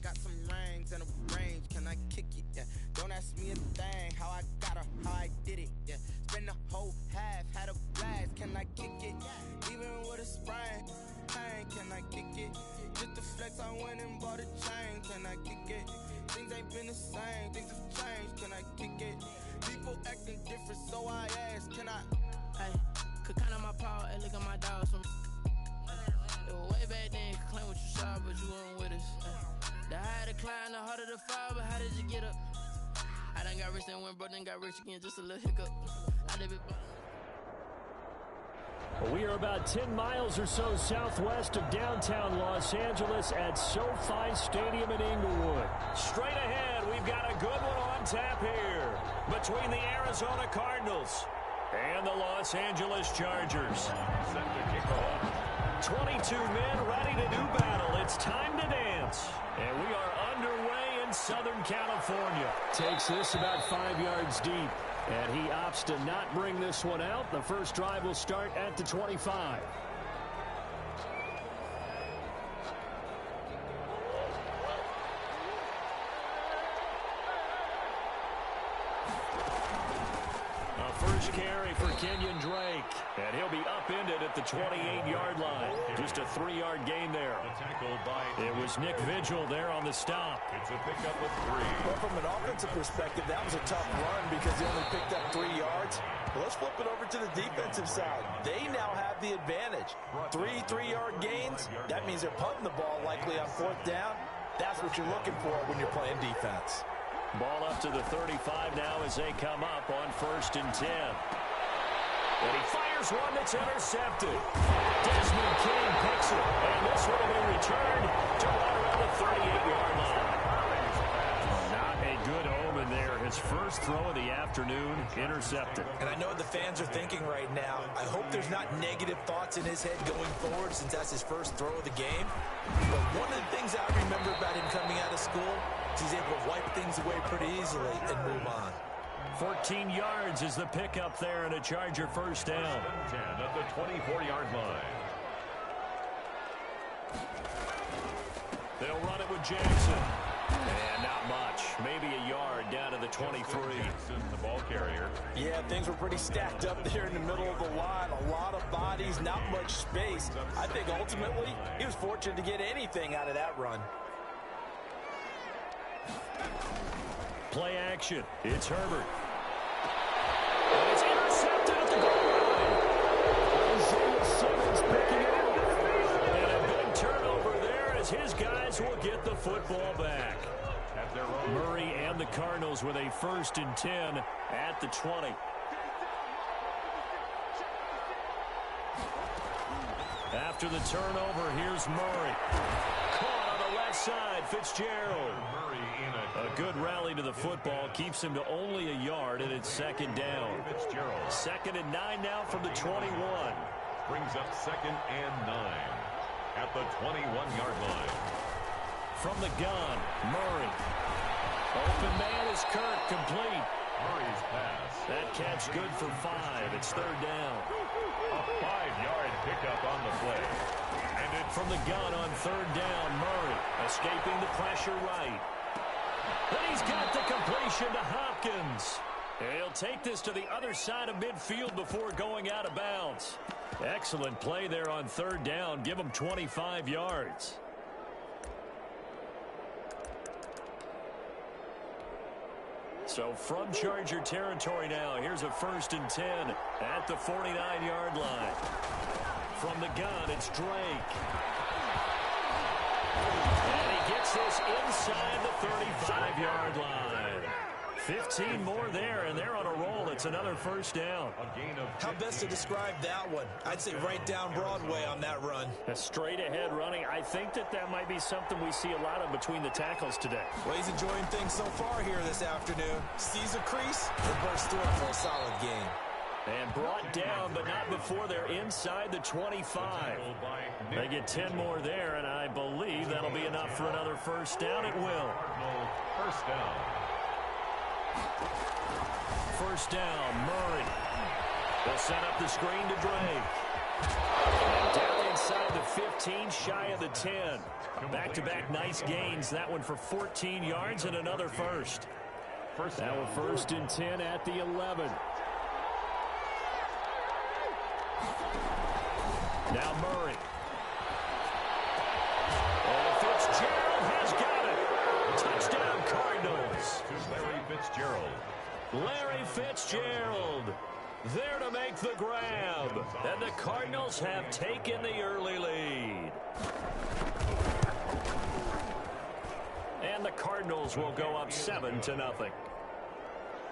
got some rings and a range, can I kick it? Yeah. Don't ask me a thing, how I got her, how I did it. Yeah. Spend the whole half, had a blast, can I kick it? Even with a sprain, pain, can I kick it? Just to flex, I went and bought a chain, can I kick it? Things ain't been the same, things have changed, can I kick it? People acting different, so I ask, can I? Hey, could count on my power, hey, look at my dogs from. It was way back then, could claim what you saw, but you weren't with us. The higher the climb, the harder the fall, but how did you get up? I done got rich and went broke, then got rich again, just a little hiccup. I did it. We are about 10 miles or so southwest of downtown Los Angeles at SoFi Stadium in Inglewood. Straight ahead, we've got a good one on tap here between the Arizona Cardinals and the Los Angeles Chargers. Set to kick off. 22 men ready to do battle. It's time to dance. And we are underway in Southern California. Takes this about 5 yards deep. And he opts to not bring this one out. The first drive will start at the 25. First carry for Kenyon Drake. And he'll be upended at the 28-yard line. Just a 3-yard gain there. It was Nick Vigil there on the stop. It's a pickup of 3. Well, from an offensive perspective, that was a tough run because he only picked up 3 yards. But let's flip it over to the defensive side. They now have the advantage. 3-3-yard gains. That means they're punting the ball likely on 4th down. That's what you're looking for when you're playing defense. Ball up to the 35 now as they come up on 1st and 10. And he fires one that's intercepted. Desmond King picks it. And this one will be returned to right around the 38-yard line. Not a good omen there. His first throw of the afternoon intercepted. And I know what the fans are thinking right now. I hope there's not negative thoughts in his head going forward since that's his first throw of the game. But one of the things I remember about him coming out of school is he's able to wipe things away pretty easily and move on. 14 yards is the pickup there and a Charger first down. 10 at the 24-yard line. They'll run it with Jackson. And not much. Maybe a yard down to the 23. Jackson, the ball carrier. Yeah, things were pretty stacked up there in the middle of the line. A lot of bodies, not much space. I think ultimately he was fortunate to get anything out of that run. Play action. It's Herbert. And it's intercepted at the goal line. Isaiah Simmons picking it up. And a big turnover there as his guys will get the football back. At their own. Murray and the Cardinals with a 1st and 10 at the 20. After the turnover, here's Murray. Caught on the left side, Fitzgerald. Murray in A good rally to the football keeps him to only a yard, and it's 2nd down. Fitzgerald. 2nd and 9 now from the 21. Brings up 2nd and 9 at the 21-yard line. From the gun, Murray. Open man is Kirk, complete. Murray's pass. That catch good for 5. It's 3rd down. A 5-yard pickup on the play. And it from the gun on 3rd down, Murray. Escaping the pressure right. And he's got the completion to Hopkins. He'll take this to the other side of midfield before going out of bounds. Excellent play there on 3rd down. Give him 25 yards. So from Charger territory now, here's a 1st and 10 at the 49-yard line. From the gun, it's Drake. And he gets this inside the 35-yard line. 15 more there, and they're on a roll. It's another 1st down. A gain of How best to describe that one? I'd say right down Broadway on that run. A straight-ahead running. I think that might be something we see a lot of between the tackles today. Well, he's enjoying things so far here this afternoon. Sees a crease and bursts through it for a solid game. And brought down, but not before they're inside the 25. They get 10 more there, and I believe that'll be enough for another 1st down. It will. First down. 1st down, Murray. They'll set up the screen to Drake. And down inside the 15, shy of the 10. Back-to-back nice gains. That one for 14 yards and another first. Now a 1st and 10 at the 11. Now Murray. And Fitzgerald has got it. Touchdown, Cardinals. Larry Fitzgerald. Larry Fitzgerald there to make the grab. And the Cardinals have taken the early lead. And the Cardinals will go up 7-0.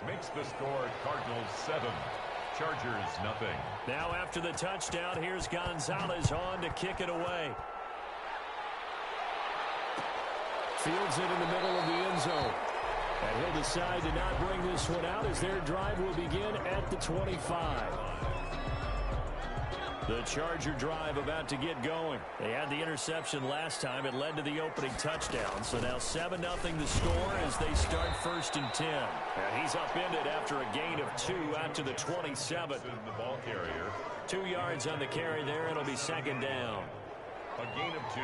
Makes the score Cardinals 7. Chargers nothing. Now after the touchdown, here's Gonzalez on to kick it away. Fields it in the middle of the end zone. And he'll decide to not bring this one out as their drive will begin at the 25. The Charger drive about to get going. They had the interception last time. It led to the opening touchdown. So now 7-0 the score as they start 1st and 10. And he's upended after a gain of 2 out to the 27. The ball carrier. 2 yards on the carry there. It'll be 2nd down. A gain of 2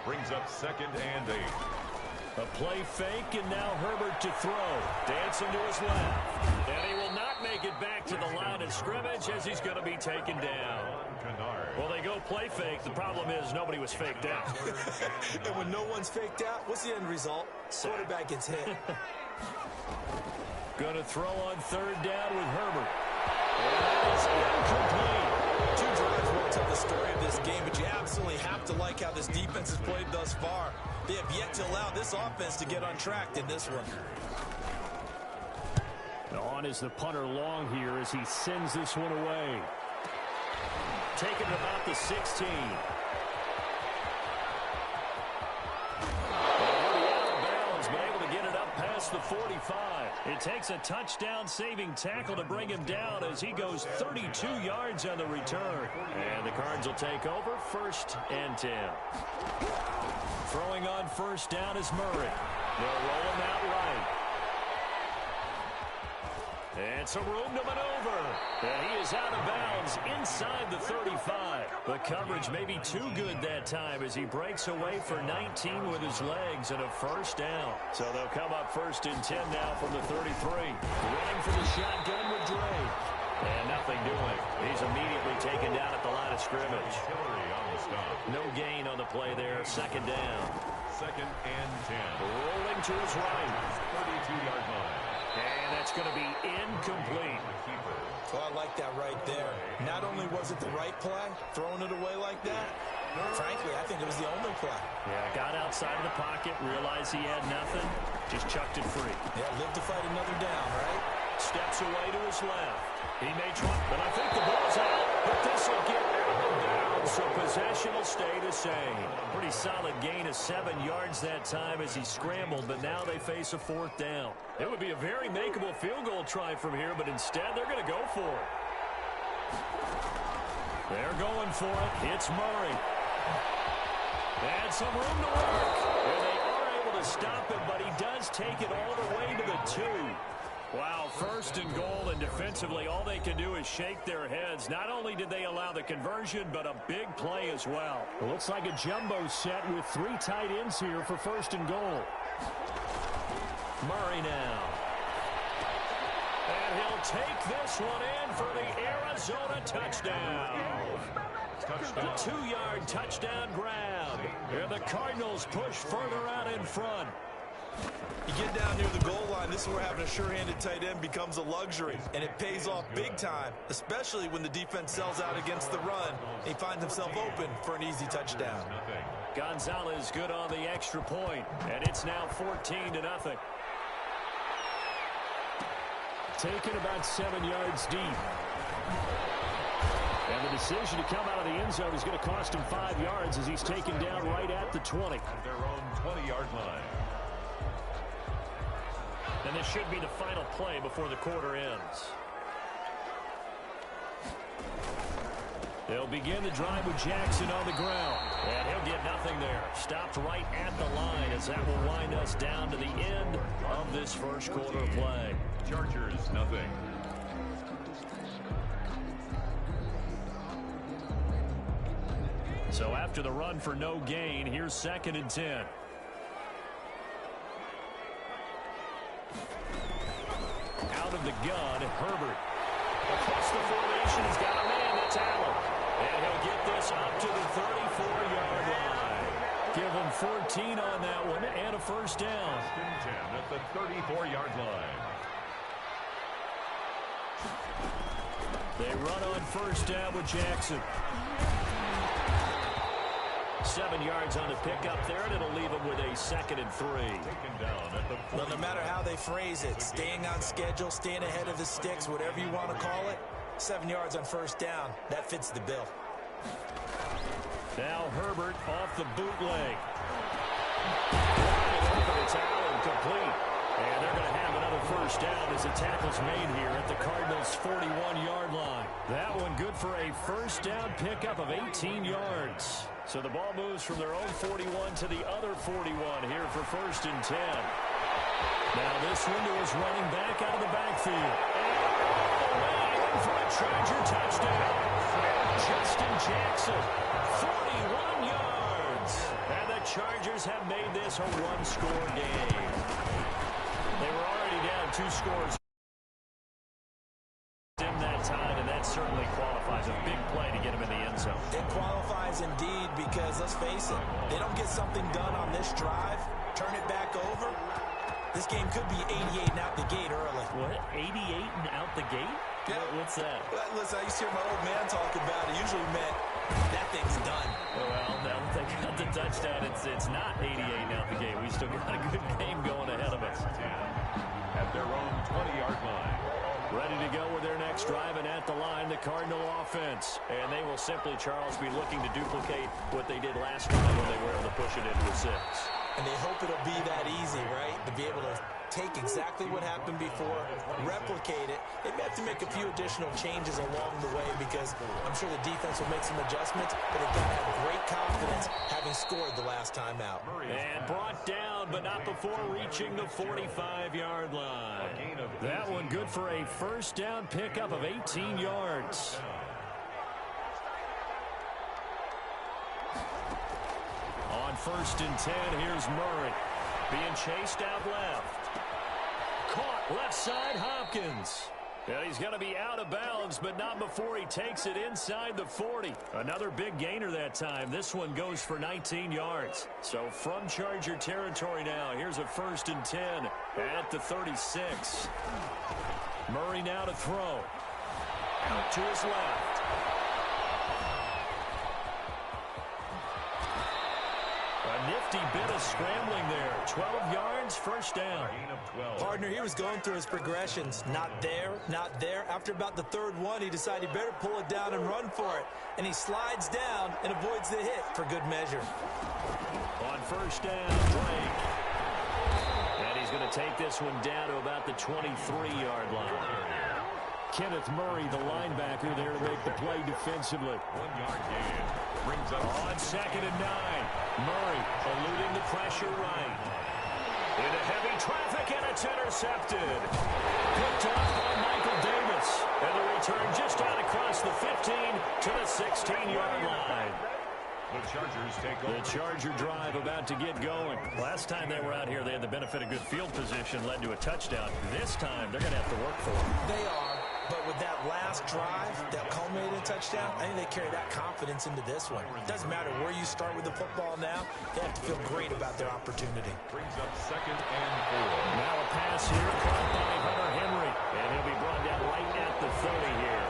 brings up 2nd and 8. A play fake, and now Herbert to throw. Dancing to his left. And he will not make it back to the line of scrimmage as he's going to be taken down. Well, they go play fake. The problem is nobody was faked out. And when no one's faked out, what's the end result? Quarterback gets hit. Going to throw on 3rd down with Herbert. And it's incomplete. 2 drives won't tell the story of this game, but you absolutely have to like how this defense has played thus far. They have yet to allow this offense to get untracked in this one. On is the punter long here as he sends this one away. Taken about the 16. Already out of bounds, but able to get it up past the 45. It takes a touchdown-saving tackle to bring him down as he goes 32 yards on the return. And the Cards will take over 1st and 10. Throwing on 1st down is Murray. They'll roll him out right. And some room to maneuver. And he is out of bounds inside the 35. The coverage may be too good that time as he breaks away for 19 with his legs and a 1st down. So they'll come up 1st and 10 now from the 33. Running for the shotgun with Dre. And nothing doing. He's immediately taken down at the line of scrimmage. No gain on the play there. 2nd down. 2nd and 10. Rolling to his right. 32-yard line. And that's going to be incomplete. Well, I like that right there. Not only was it the right play, throwing it away like that, frankly, I think it was the only play. Yeah, got outside of the pocket, realized he had nothing, just chucked it free. Yeah, live to fight another down, right? Steps away to his left. He may try, but I think the ball's out. But this will get out of bounds, so possession will stay the same. Pretty solid gain of 7 yards that time as he scrambled, but now they face a 4th down. It would be a very makeable field goal try from here, but instead they're going to go for it. They're going for it. It's Murray. And some room to work. And they are able to stop him, but he does take it all the way to the 2. Wow, 1st and goal, and defensively all they can do is shake their heads. Not only did they allow the conversion, but a big play as well. It looks like a jumbo set with 3 tight ends here for 1st and goal. Murray now. And he'll take this one in for the Arizona touchdown. The 2-yard touchdown grab. And the Cardinals push further out in front. You get down near the goal line, this is where having a sure-handed tight end becomes a luxury, and it pays off big time, especially when the defense sells out against the run. He finds himself open for an easy touchdown. Gonzalez good on the extra point, and it's now 14-0. Taken about 7 yards deep. And the decision to come out of the end zone is going to cost him 5 yards as he's taken down right at the 20. At their own 20-yard line. And this should be the final play before the quarter ends. They'll begin the drive with Jackson on the ground. And he'll get nothing there. Stopped right at the line as that will wind us down to the end of this first quarter play. Chargers nothing. So after the run for no gain, here's 2nd and 10. Out of the gun, Herbert. Across the formation, he's got a man, that's Allen. And he'll get this up to the 34-yard line. Give him 14 on that one and a first down. 10 at the 34-yard line. They run on first down with Jackson. 7 yards on the pickup there, and it'll leave him with a 2nd and 3. Taken down at the Well, no matter how they phrase it, staying on schedule, staying ahead of the sticks, whatever you want to call it, 7 yards on first down, that fits the bill. Now Herbert off the bootleg. It's Allen complete. And they're going to have another first down as the tackle's made here at the Cardinals' 41-yard line. That one good for a first down pickup of 18 yards. So the ball moves from their own 41 to the other 41 here for 1st and 10. Now this window is running back out of the backfield. And for a Charger touchdown. Justin Jackson, 41 yards. And the Chargers have made this a one-score game. They were already down 2 scores in that time, and that certainly qualifies. A big play to get him in the end zone. It qualifies indeed because, let's face it, they don't get something done on this drive, turn it back over, this game could be 88 and out the gate early. What? 88 and out the gate? Yeah. What's that? Listen, I used to hear my old man talk about it. Usually meant that thing's done. Well, now that they got the touchdown, it's not 88 and out the gate. We still got a good game going ahead of us. at their own 20-yard line. Ready to go with their next drive, and at the line, the Cardinal offense. And they will simply, Charles, be looking to duplicate what they did last time when they were able to push it into a 6. And they hope it'll be that easy, right? To be able to take exactly what happened before, replicate it. They may have to make a few additional changes along the way because I'm sure the defense will make some adjustments, but they've got to have great confidence having scored the last time out. And brought down, but not before reaching the 45-yard line. That one good for a first down pickup of 18 yards. On 1st and 10, here's Murray. Being chased out left. Caught left side, Hopkins. And he's going to be out of bounds, but not before he takes it inside the 40. Another big gainer that time. This one goes for 19 yards. So from Charger territory now, here's a 1st and 10 at the 36. Murray now to throw. Out to his left. A nifty bit of scrambling there. 12 yards, first down. Partner, he was going through his progressions. Not there, not there. After about the 3rd one, he decided he better pull it down and run for it. And he slides down and avoids the hit for good measure. On 1st down, Drake. And he's going to take this one down to about the 23-yard line. Kenneth Murray, the linebacker, there to make the play defensively. 1-yard gain. Brings up on 2nd and 9. Murray eluding the pressure right. Into heavy traffic, and it's intercepted. Picked off by Michael Davis. And the return just out across the 15 to the 16-yard line. The Chargers take over. The Charger drive about to get going. Last time they were out here, they had the benefit of good field position, led to a touchdown. This time, they're going to have to work for it. They are, but with that last drive that culminated in a touchdown, I think they carry that confidence into this one. It doesn't matter where you start with the football now. They have to feel great about their opportunity. Brings up 2nd and 4. Now a pass here, caught by Hunter Henry. And he'll be brought down right at the 30 here.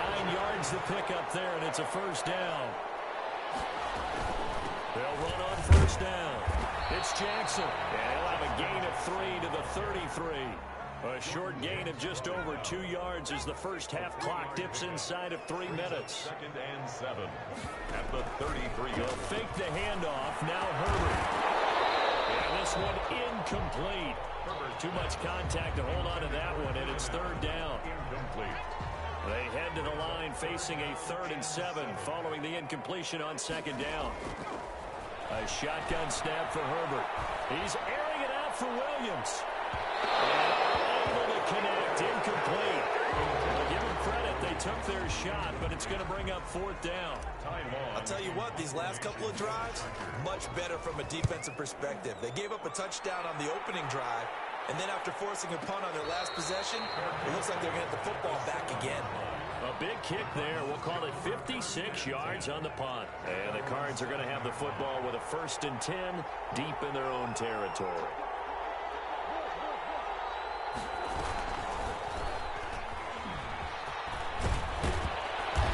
9 yards to pick up there, and it's a first down. They'll run on 1st down. It's Jackson. And he'll have a gain of 3 to the 33. A short gain of just over 2 yards as the first half clock dips inside of 3 minutes. 2nd and 7 at the 33. They'll fake the handoff. Now Herbert. And this one incomplete. Too much contact to hold on to that one, and it's 3rd down. Incomplete. They head to the line facing a 3rd and 7 following the incompletion on 2nd down. A shotgun snap for Herbert. He's airing it out for Williams. And able to connect. Incomplete. Well, give them credit. They took their shot, but it's going to bring up fourth down. I'll tell you what, these last couple of drives, much better from a defensive perspective. They gave up a touchdown on the opening drive, and then after forcing a punt on their last possession, it looks like they're going to get the football back again. A big kick there. We'll call it 56 yards on the punt. And the Cards are going to have the football with a 1st and 10 deep in their own territory.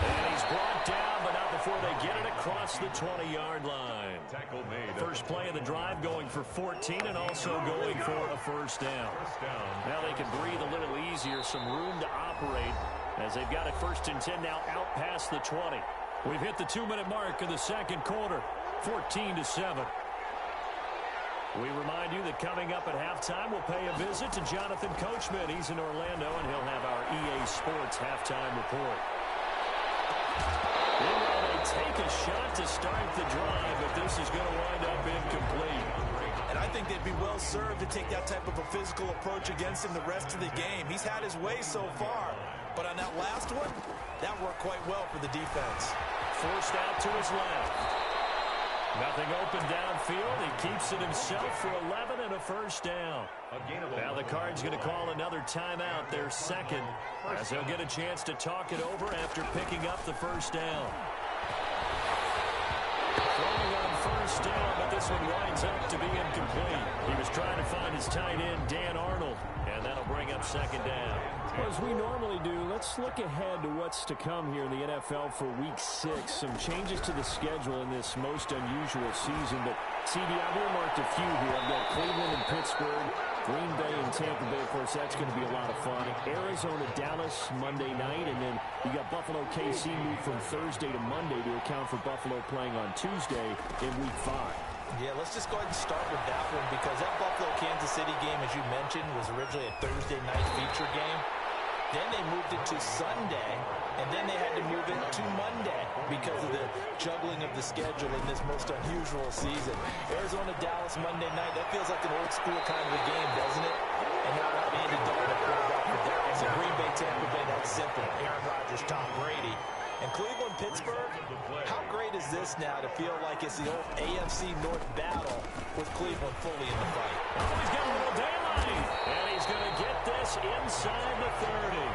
And he's brought down, but not before they get it across the 20-yard line. Tackle made. First play of the drive going for 14 and also going for a first down. Now they can breathe a little easier, some room to operate as they've got it 1st and 10 now out past the 20. We've hit the 2-minute mark in the second quarter, 14-7. We remind you that coming up at halftime, we'll pay a visit to Jonathan Coachman. He's in Orlando, and he'll have our EA Sports halftime report. They take a shot to start the drive, but this is going to wind up incomplete. And I think they'd be well served to take that type of a physical approach against him the rest of the game. He's had his way so far, but on that last one, that worked quite well for the defense. Forced out to his left. Nothing open downfield. He keeps it himself for 11 and a first down. Now the Cards going to call another timeout, their second, as they'll get a chance to talk it over after picking up the first down. Throwing on first down, but this one winds up to be incomplete. He was trying to find his tight end, Dan Arnold, and that'll bring up second down. Well, as we normally do, let's look ahead to what's to come here in the NFL for Week 6. Some changes to the schedule in this most unusual season. But, CD, I've earmarked a few here. I've got Cleveland and Pittsburgh, Green Bay and Tampa Bay. Of course, that's going to be a lot of fun. Arizona, Dallas, Monday night. And then you got Buffalo, KC moved from Thursday to Monday to account for Buffalo playing on Tuesday in Week 5. Yeah, let's just go ahead and start with that one because that Buffalo-Kansas City game, as you mentioned, was originally a Thursday night feature game. Then they moved it to Sunday, and then they had to move it to Monday because of the juggling of the schedule in this most unusual season. Arizona-Dallas Monday night, that feels like an old-school kind of a game, doesn't it? And now that Andy Dalton quarterback for Dallas. And Green Bay, Tampa Bay, that's simple. Aaron Rodgers, Tom Brady. And Cleveland, Pittsburgh, how great is this now to feel like it's the old AFC North battle with Cleveland fully in the fight? Oh, he's got a little daylight, and he's going to get this inside the 30.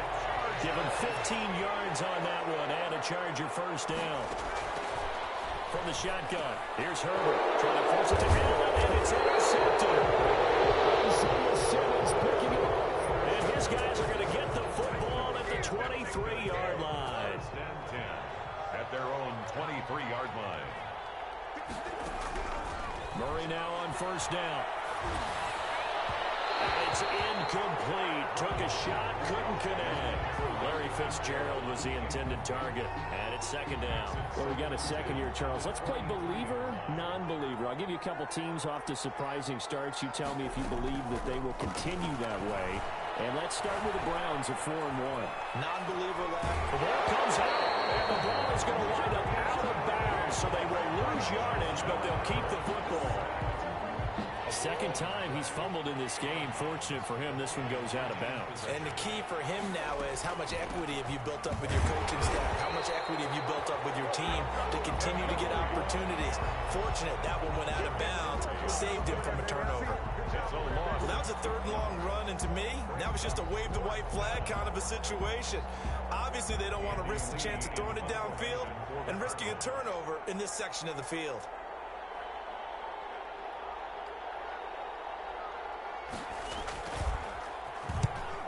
Give him 15 yards on that one, and a Charger first down. From the shotgun, here's Herbert, trying to force it to Allen, and it's intercepted. Simmons picking it up, and his guys are going to get the football at the 23-yard line. At their own 23-yard line. Murray now on first down. And it's incomplete. Took a shot, couldn't connect. Larry Fitzgerald was the intended target. And it's second down. Well, we got a second here, Charles. Let's play believer, non-believer. I'll give you a couple teams off to surprising starts. You tell me if you believe that they will continue that way. And let's start with the Browns at 4-1. Non-believer left. The ball comes out, and the ball is going to wind up out of bounds, so they will lose yardage, but they'll keep the football. Second time he's fumbled in this game. Fortunate for him, this one goes out of bounds. And the key for him now is how much equity have you built up with your coaching staff? How much equity have you built up with your team to continue to get opportunities? Fortunate that one went out of bounds, saved him from a turnover. Well, that was a third and long run, and to me, that was just a wave the white flag kind of a situation. Obviously, they don't want to risk the chance of throwing it downfield and risking a turnover in this section of the field.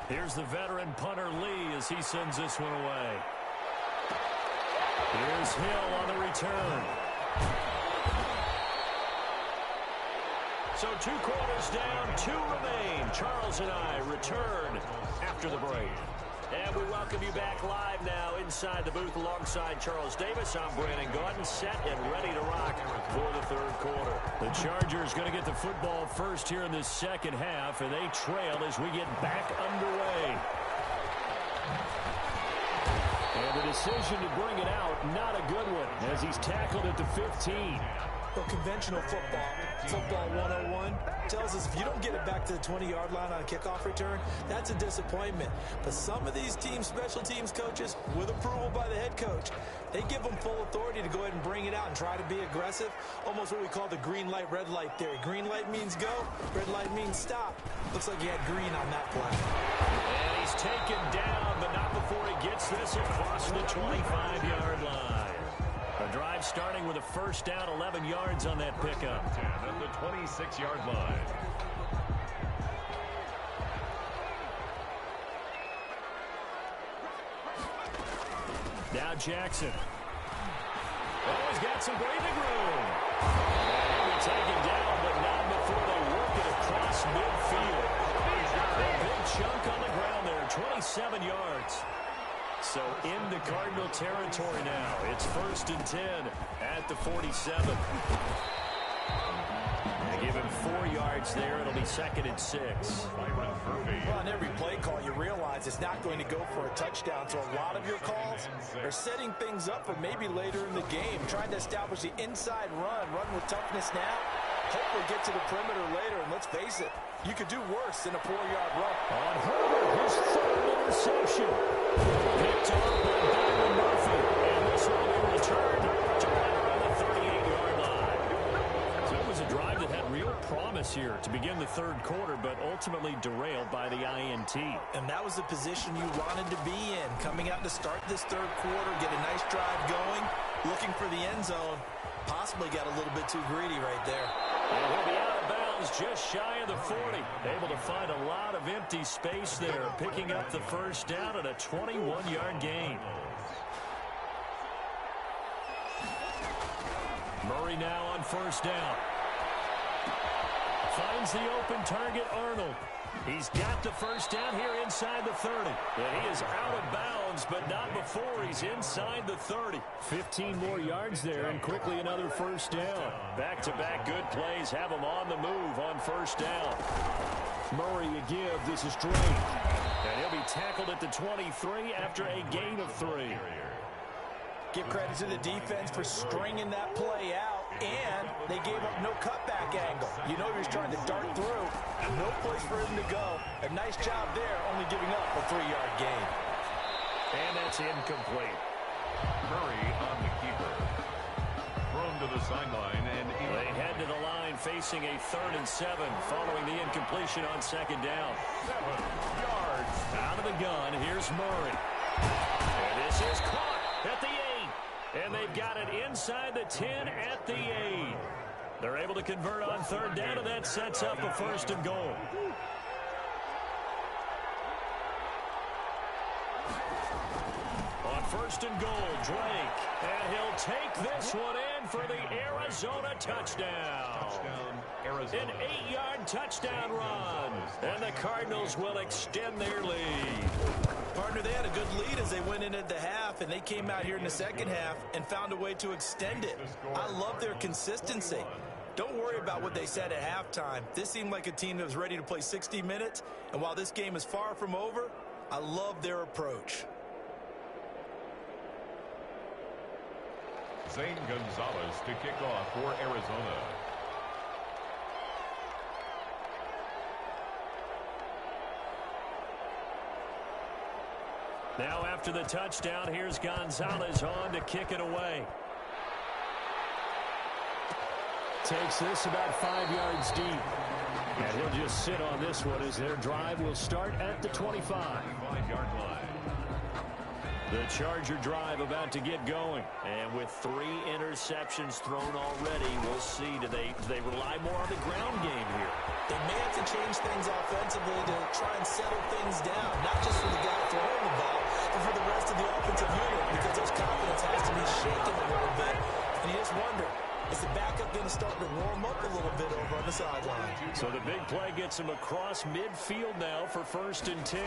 Here's the veteran punter Lee as he sends this one away. Here's Hill on the return. So 2 quarters down, 2 remain. Charles and I return after the break. And we welcome you back live now inside the booth alongside Charles Davis. I'm Brandon Gaudin, set and ready to rock for the third quarter. The Chargers going to get the football first here in this second half, and they trail as we get back underway. And the decision to bring it out, not a good one, as he's tackled at the 15. Well, conventional football 101, tells us if you don't get it back to the 20-yard line on a kickoff return, that's a disappointment. But some of these teams, special teams coaches, with approval by the head coach, they give them full authority to go ahead and bring it out and try to be aggressive, almost what we call the green light, red light theory. Green light means go, red light means stop. Looks like he had green on that play. And he's taken down, but not before he gets this across the 25-yard line. A drive starting with a first down, 11 yards on that pickup. 10 at the 26-yard line. Now Jackson. Oh, he's got some breathing room. And he'll be taken down, but not before they work it across midfield. A big chunk on the ground there, 27 yards. So into Cardinal territory now. It's 1st and 10 at the 47. They give him 4 yards there. It'll be 2nd and 6. Well, on every play call, you realize it's not going to go for a touchdown. So a lot of your calls are setting things up for maybe later in the game, trying to establish the inside run with toughness now. Hopefully get to the perimeter later, and let's face it, you could do worse than a 4-yard run. On Herbert, his 3rd interception. Picked off by Byron Murphy, and this one will be returned to right around the 38-yard line. So it was a drive that had real promise here to begin the 3rd quarter, but ultimately derailed by the INT. And that was the position you wanted to be in, coming out to start this 3rd quarter, get a nice drive going, looking for the end zone. Possibly got a little bit too greedy right there. And he'll be out of bounds just shy of the 40. Able to find a lot of empty space there, picking up the first down at a 21-yard gain. Murray now on 1st down. Finds the open target, Arnold. He's got the first down here inside the 30. And he is out of bounds, but not before he's inside the 30. 15 more yards there, and quickly another first down. Back-to-back good plays have him on the move on 1st down. Murray a give. This is Drake. And he'll be tackled at the 23 after a gain of 3. Give credit to the defense for stringing that play out, and they gave up no cutback angle. You know he was trying to dart through. No place for him to go. A nice job there, only giving up a 3-yard gain. And that's incomplete. Murray on the keeper. Thrown to the sideline, and they head to the line facing a 3rd and 7 following the incompletion on 2nd down. 7 yards. Out of the gun, here's Murray. And this is caught at the 8. And they've got it inside the 10 at the 8. They're able to convert on 3rd down, and that sets up a 1st and goal. On 1st and goal, Drake. And he'll take this one in for the Arizona touchdown. Arizona. An 8-yard touchdown run. And the Cardinals will extend their lead. Partner, they had a good lead as they went into the half, and they came out here in the 2nd half and found a way to extend it. I love their consistency. Don't worry about what they said at halftime. This seemed like a team that was ready to play 60 minutes, and while this game is far from over, I love their approach. Zane Gonzalez to kick off for Arizona. Now after the touchdown, here's Gonzalez on to kick it away. Takes this about 5 yards deep. And he'll just sit on this one as their drive will start at the 25. 5-yard line. The Charger drive about to get going. And with 3 interceptions thrown already, we'll see. Do they rely more on the ground game here? They may have to change things offensively to try and settle things down, not just for the guy throwing the ball, but for the rest of the offensive unit, because his confidence has to be shaken a little bit. And you just wonder, is the backup going to start to warm up a little bit over on the sideline? So the big play gets him across midfield now for 1st and 10.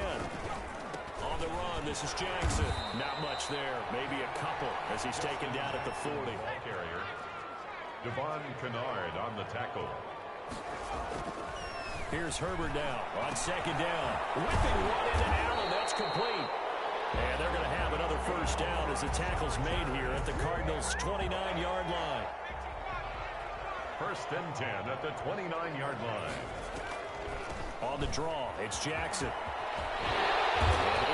On the run, this is Jackson. Not much there, maybe a couple as he's taken down at the 40. Ball carrier. Devon Kennard on the tackle. Here's Herbert now on 2nd down. Whipping one into Allen, that's complete. And they're going to have another first down as the tackle's made here at the Cardinals' 29-yard line. First and 10 at the 29-yard line. On the draw, it's Jackson.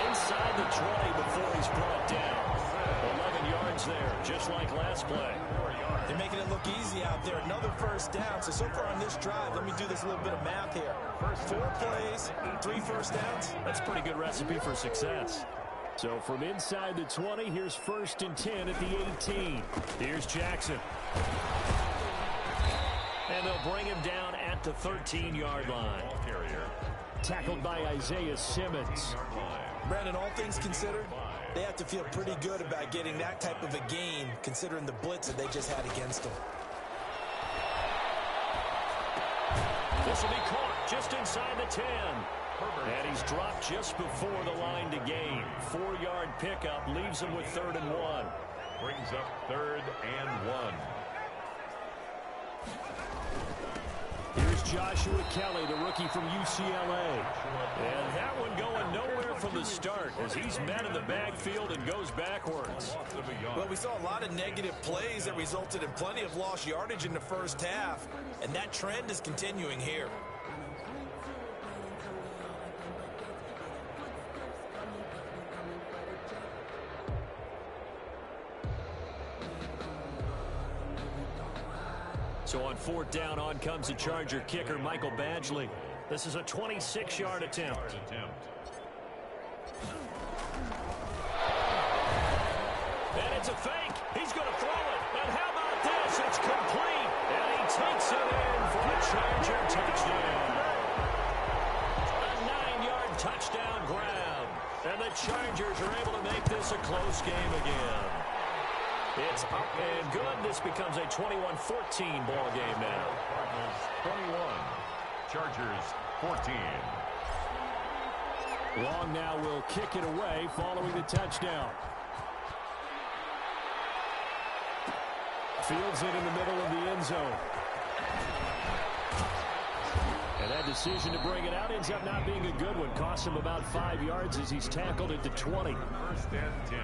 Inside the 20 before he's brought down. 11 yards there, just like last play. They're making it look easy out there. Another first down. So far on this drive, let me do this little bit of math here. 4 plays, 3 first downs. That's a pretty good recipe for success. So from inside the 20, here's first and 10 at the 18. Here's Jackson. And they'll bring him down at the 13-yard line. Tackled by Isaiah Simmons. Brandon, all things considered, they have to feel pretty good about getting that type of a gain, considering the blitz that they just had against them. This will be caught just inside the 10. And he's dropped just before the line to gain. 4-yard pickup leaves him with 3rd and 1. Brings up 3rd and 1. Here's Joshua Kelly, the rookie from UCLA. And that one going nowhere from the start as he's met in the backfield and goes backwards. Well, we saw a lot of negative plays that resulted in plenty of lost yardage in the first half, and that trend is continuing here. So on 4th down, on comes the Charger kicker, Michael Badgley. This is a 26-yard attempt. And it's a fake. He's going to throw it. And how about this? It's complete. And he takes it in for a Charger touchdown. A 9-yard touchdown grab. And the Chargers are able to make this a close game again. It's up and good. This becomes a 21-14 ball game now. Cardinals 21, Chargers 14. Long now will kick it away following the touchdown. Fields it in the middle of the end zone. And that decision to bring it out ends up not being a good one. Costs him about 5 yards as he's tackled at the 20. First and 10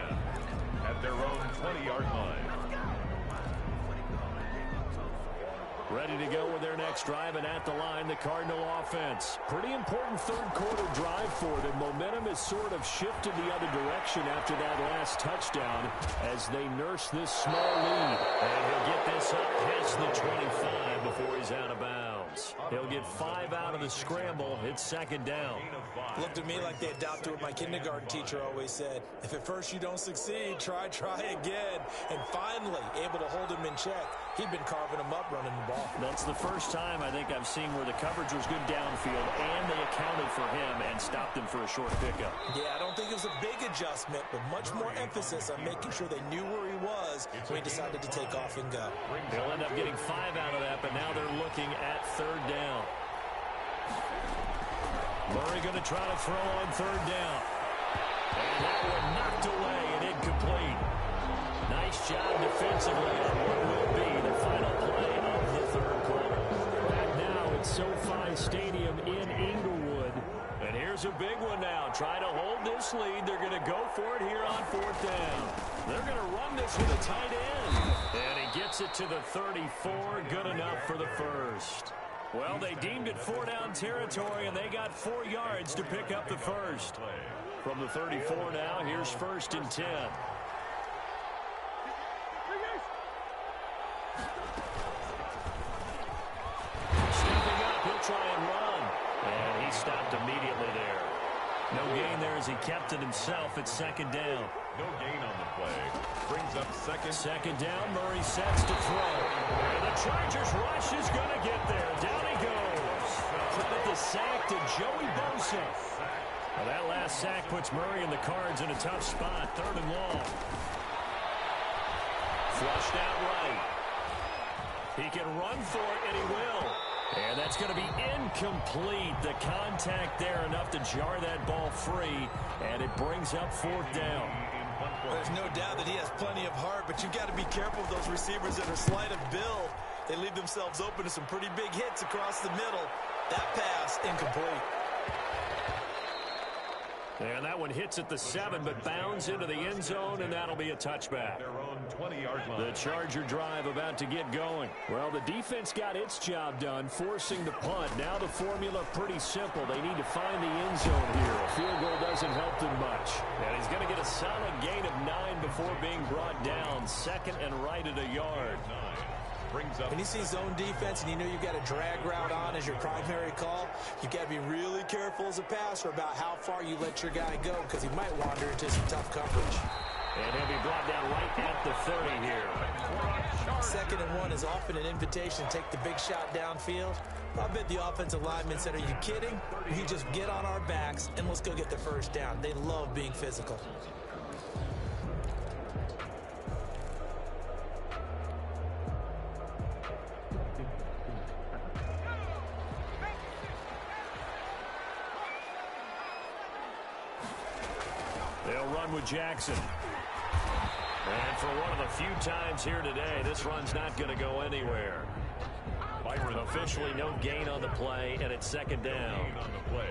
at their own 20-yard line. Ready to go with their next drive, and at the line, the Cardinal offense. Pretty important third-quarter drive for them. Momentum has sort of shifted the other direction after that last touchdown as they nurse this small lead. And he'll get this up past the 25 before he's out of bounds. He'll get 5 out of the scramble. It's 2nd down. Looked at me like they adopted what my kindergarten teacher always said. If at first you don't succeed, try again. And finally, able to hold him in check. He'd been carving him up running the ball. That's the first time I think I've seen where the coverage was good downfield and they accounted for him and stopped him for a short pickup. Yeah, I don't think it was a big adjustment, but much more emphasis on making sure they knew where he was when he decided to take off and go. They'll end up getting 5 out of that, but now they're looking at 3rd down. Murray going to try to throw on 3rd down. And that one knocked away and incomplete. Nice job defensively on what will be the final play of the 3rd quarter. Back now at SoFi Stadium in Inglewood. And here's a big one now. Try to hold this lead. They're going to go for it here on 4th down. They're going to run this with a tight end. And he gets it to the 34. Good enough for the first. Well, they deemed it 4-down territory, and they got 4 yards to pick up the first. From the 34 now, here's 1st and 10. Stepping up, he'll try and run. And he stopped immediately there. No gain there as he kept it himself at 2nd down. No gain on the play. Brings up 2nd down. Murray sets to throw. And the Chargers rush is going to get there. Down he goes. Credit the sack to Joey Bosa. Well, that last sack puts Murray and the Cards in a tough spot. 3rd and long. Flushed out right. He can run for it, and he will. And that's going to be incomplete. The contact there enough to jar that ball free, and it brings up 4th down. There's no doubt that he has plenty of heart, but you've got to be careful of those receivers that are slight of build. They leave themselves open to some pretty big hits across the middle. That pass, incomplete. And that one hits at the 7, but bounds into the end zone, and that'll be a touchback. Their own 20-yard line. The Charger drive about to get going. Well, the defense got its job done, forcing the punt. Now the formula pretty simple. They need to find the end zone here. A field goal doesn't help them much. And he's going to get a solid gain of 9 before being brought down. Second and right at a yard. When you see zone defense and you know you've got a drag route on as your primary call, you've got to be really careful as a passer about how far you let your guy go because he might wander into some tough coverage. And he'll be brought down right at the 30 here. 2nd and 1 is often an invitation to take the big shot downfield. I bet the offensive linemen said, are you kidding? We just get on our backs and let's go get the first down. They love being physical. They'll run with Jackson. And for one of the few times here today, this run's not going to go anywhere. Officially no gain on the play, and it's 2nd down. Gain on the play.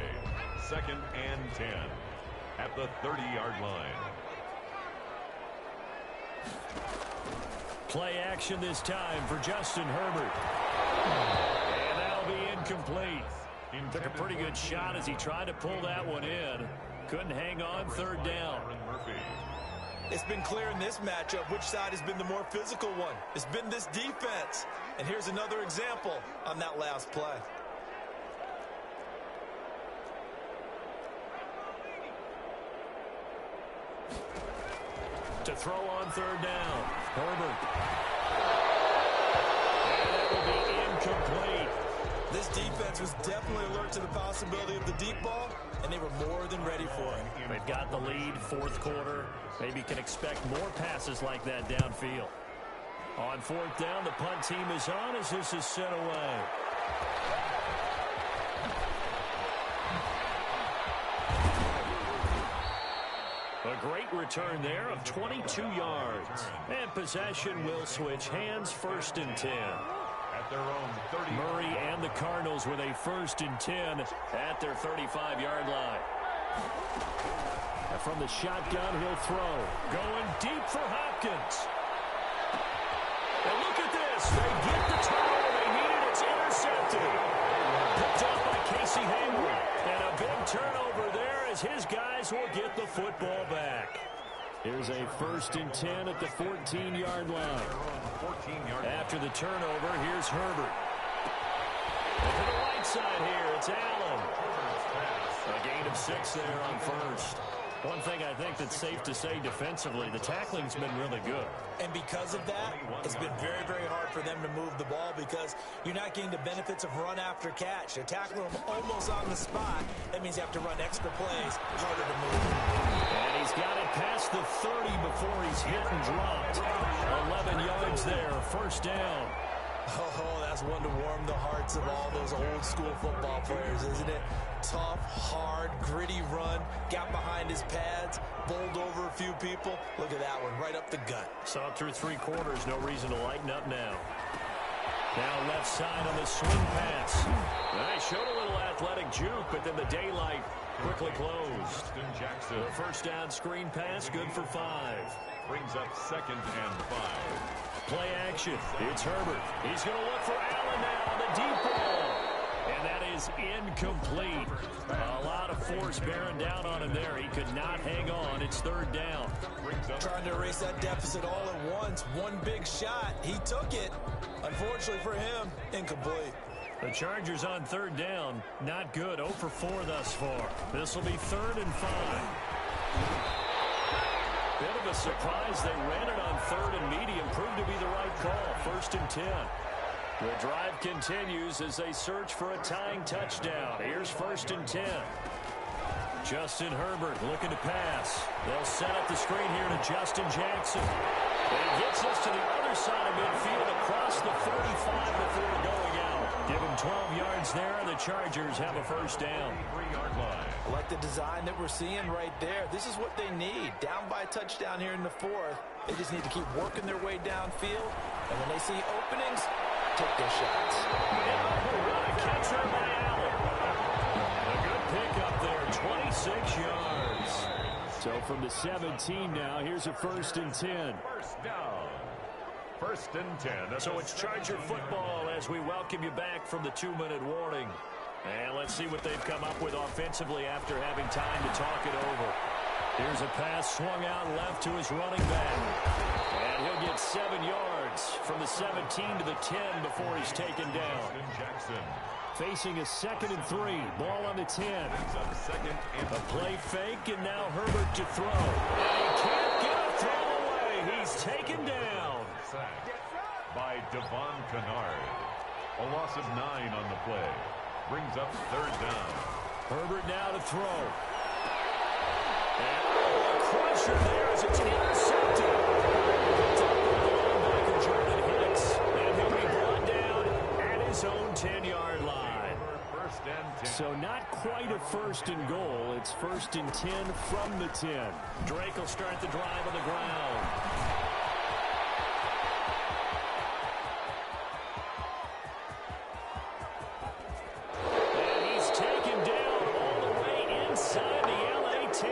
2nd and 10 at the 30-yard line. Play action this time for Justin Herbert. And that'll be incomplete. Took a pretty good shot as he tried to pull that one in. Couldn't hang on 3rd down. It's been clear in this matchup which side has been the more physical one. It's been this defense. And here's another example on that last play. To throw on 3rd down. Herbert. And that will be incomplete. This defense was definitely alert to the possibility of the deep ball, and they were more than ready for it. They've got the lead, 4th quarter. Maybe can expect more passes like that downfield. On 4th down, the punt team is on as this is sent away. A great return there of 22 yards. And possession will switch hands, 1st and 10. At their own 30. Murray and the Cardinals with a 1st and 10 at their 35-yard line. And from the shotgun, he'll throw. Going deep for Hopkins. And look at this. They get the turnover they needed. It's intercepted. Picked up by Casey Hayward. And a big turnover there as his guys will get the football back. Here's a 1st and 10 at the 14-yard line. After the turnover, here's Herbert. And to the right side here, it's Allen. A gain of 6 there on 1st. One thing I think that's safe to say defensively, the tackling's been really good. And because of that, it's been very, very hard for them to move the ball because you're not getting the benefits of run after catch. They're tackling them almost on the spot. That means you have to run extra plays, harder to move. And he's got it past the 30 before he's hit and dropped. 11 yards there, 1st down. Oh, that's one to warm the hearts of all those old school football players, isn't it? Tough, hard, gritty run, got behind his pads, bowled over a few people. Look at that one, right up the gut. Saw through 3 quarters, no reason to lighten up now. Now left side on the swing pass. They showed a little athletic juke, but then the daylight quickly closed. Jackson. The 1st down screen pass, good for 5. Brings up 2nd and 5. Play action. It's Herbert. He's going to look for Allen now on the deep ball. And that is incomplete. A lot of force bearing down on him there. He could not hang on. It's 3rd down. Trying to erase that deficit all at once. One big shot. He took it. Unfortunately for him, incomplete. The Chargers on 3rd down. Not good. 0 for 4 thus far. This will be 3rd and 5. Bit of a surprise. They ran it on 3rd and medium. Proved to be the right call. 1st and 10. The drive continues as they search for a tying touchdown. Here's 1st and 10. Justin Herbert looking to pass. They'll set up the screen here to Justin Jackson. And he gets us to the other side of midfield across the 35 before going out. Give him 12 yards there, and the Chargers have a 1st down. 3-yard line. I like the design that we're seeing right there. This is what they need. Down by a touchdown here in the 4th. They just need to keep working their way downfield. And when they see openings, take their shots. What a catch by Allen. A good pickup there, 26 yards. So from the 17 now, here's a 1st and 10. First down. 1st and 10. So it's Charger football as we welcome you back from the 2-minute warning. And let's see what they've come up with offensively after having time to talk it over. Here's a pass swung out left to his running back. And he'll get 7 yards from the 17 to the 10 before he's taken down. Jackson. Facing a 2nd and 3. Ball on the 10. A play fake, and now Herbert to throw. And he can't get a throw away. He's taken down. Sack by Devon Kennard. A loss of 9 on the play. Brings up 3rd down. Herbert now to throw. And a crusher there as it's intercepted. Picked up by the linebacker, Jordan Hicks. And he'll be brought down at his own 10-yard line. So not quite a 1st and goal. It's 1st and 10 from the 10. Drake will start the drive on the ground. And he's taken down all the way inside the LA 10.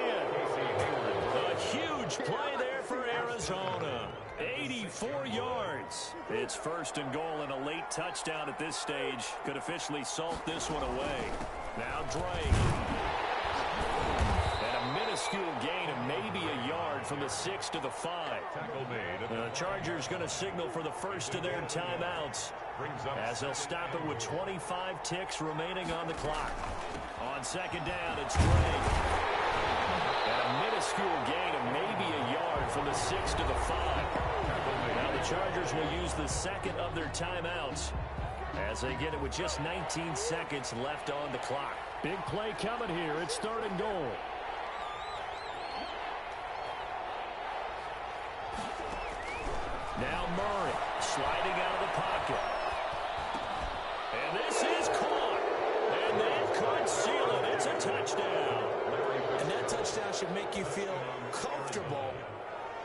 A huge play there for Arizona. 84 yards. It's 1st and goal and a late touchdown at this stage. Could officially salt this one away. Now Drake. And a minuscule gain of maybe a yard from the 6 to the 5. Tackle made. The Chargers going to signal for the first of their timeouts as they'll stop it with 25 ticks remaining on the clock. On 2nd down, it's Drake. And a minuscule gain of maybe a yard from the 6 to the 5. Now the Chargers will use the 2nd of their timeouts as they get it with just 19 seconds left on the clock. Big play coming here. It's 3rd and goal. Now Murray sliding out of the pocket. And this is caught. And they could seal it. It's a touchdown. And that touchdown should make you feel comfortable.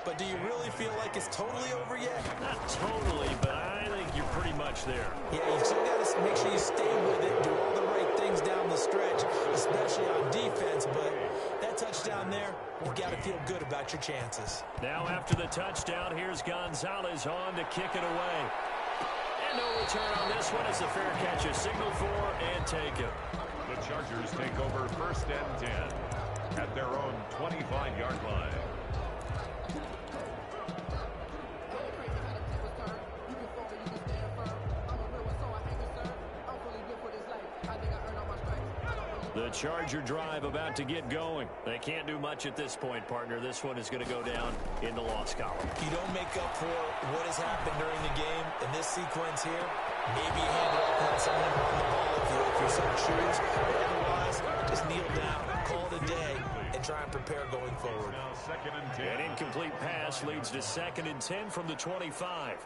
But do you really feel like it's totally over yet? Not totally, but I think you're pretty much there. Yeah, you still got to make sure you stay with it, do all the right things down the stretch, especially on defense. But that touchdown there, you've got to feel good about your chances. Now after the touchdown, here's Gonzalez on to kick it away. And no return on this one as the fair catch is signaled for and taken. The Chargers take over 1st and 10 at their own 25-yard line. The Charger drive about to get going. They can't do much at this point, partner. This one is going to go down in the loss column. You don't make up for what has happened during the game in this sequence here. Maybe hand it off on someone on the ball if you're so choose. Otherwise, just kneel down, call it a day, and try and prepare going forward. Now 2nd and 10. An incomplete pass leads to 2nd and 10 from the 25.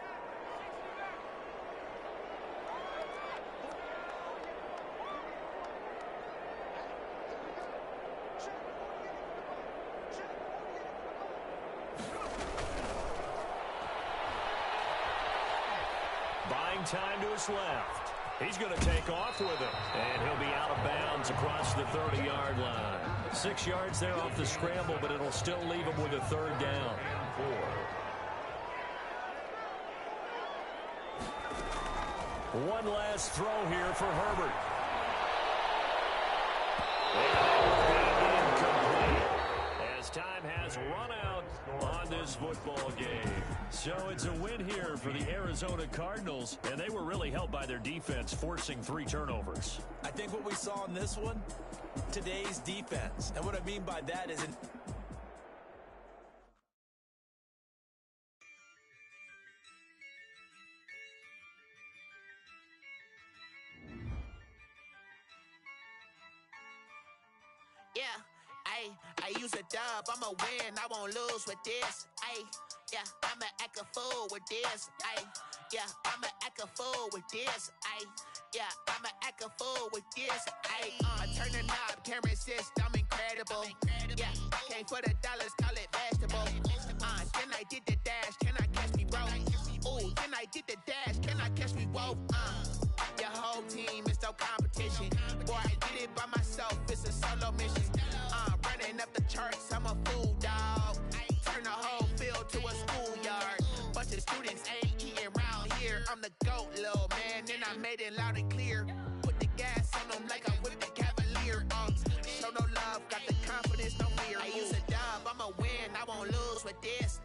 Buying time to his left. He's going to take off with it. And he'll be out of bounds across the 30-yard line. 6 yards there off the scramble, but it'll still leave him with a 3rd down. 4. One last throw here for Herbert. And incomplete as time has run out on this football game. So it's a win here for the Arizona Cardinals, and they were really helped by their defense, forcing 3 turnovers. I think what we saw in this one, today's defense. And what I mean by that is Yeah, I use a dub, I'ma win, I won't lose with this. Yeah, I'ma act a fool with this. Yeah, I'ma act a fool with this. Yeah, I'ma act a fool with this. Turn the knob, can't resist, I'm incredible. Yeah, came for the dollars, call it vegetable. Then I did the dash, can I catch me, bro? Ooh, then I did the dash, can I catch me, whoa? Your whole team is no competition. Boy, I did it by myself, it's a solo mission. Running up the charts, I'm a fool, dog. Turn the whole field to a schoolyard. Bunch of students ain't eating round here. I'm the GOAT, little man, and I made it loud and clear. Put the gas on them like I whipped the Cavalier. Show no love, got the confidence, no fear. I use a dub, I'ma win, I won't lose with this.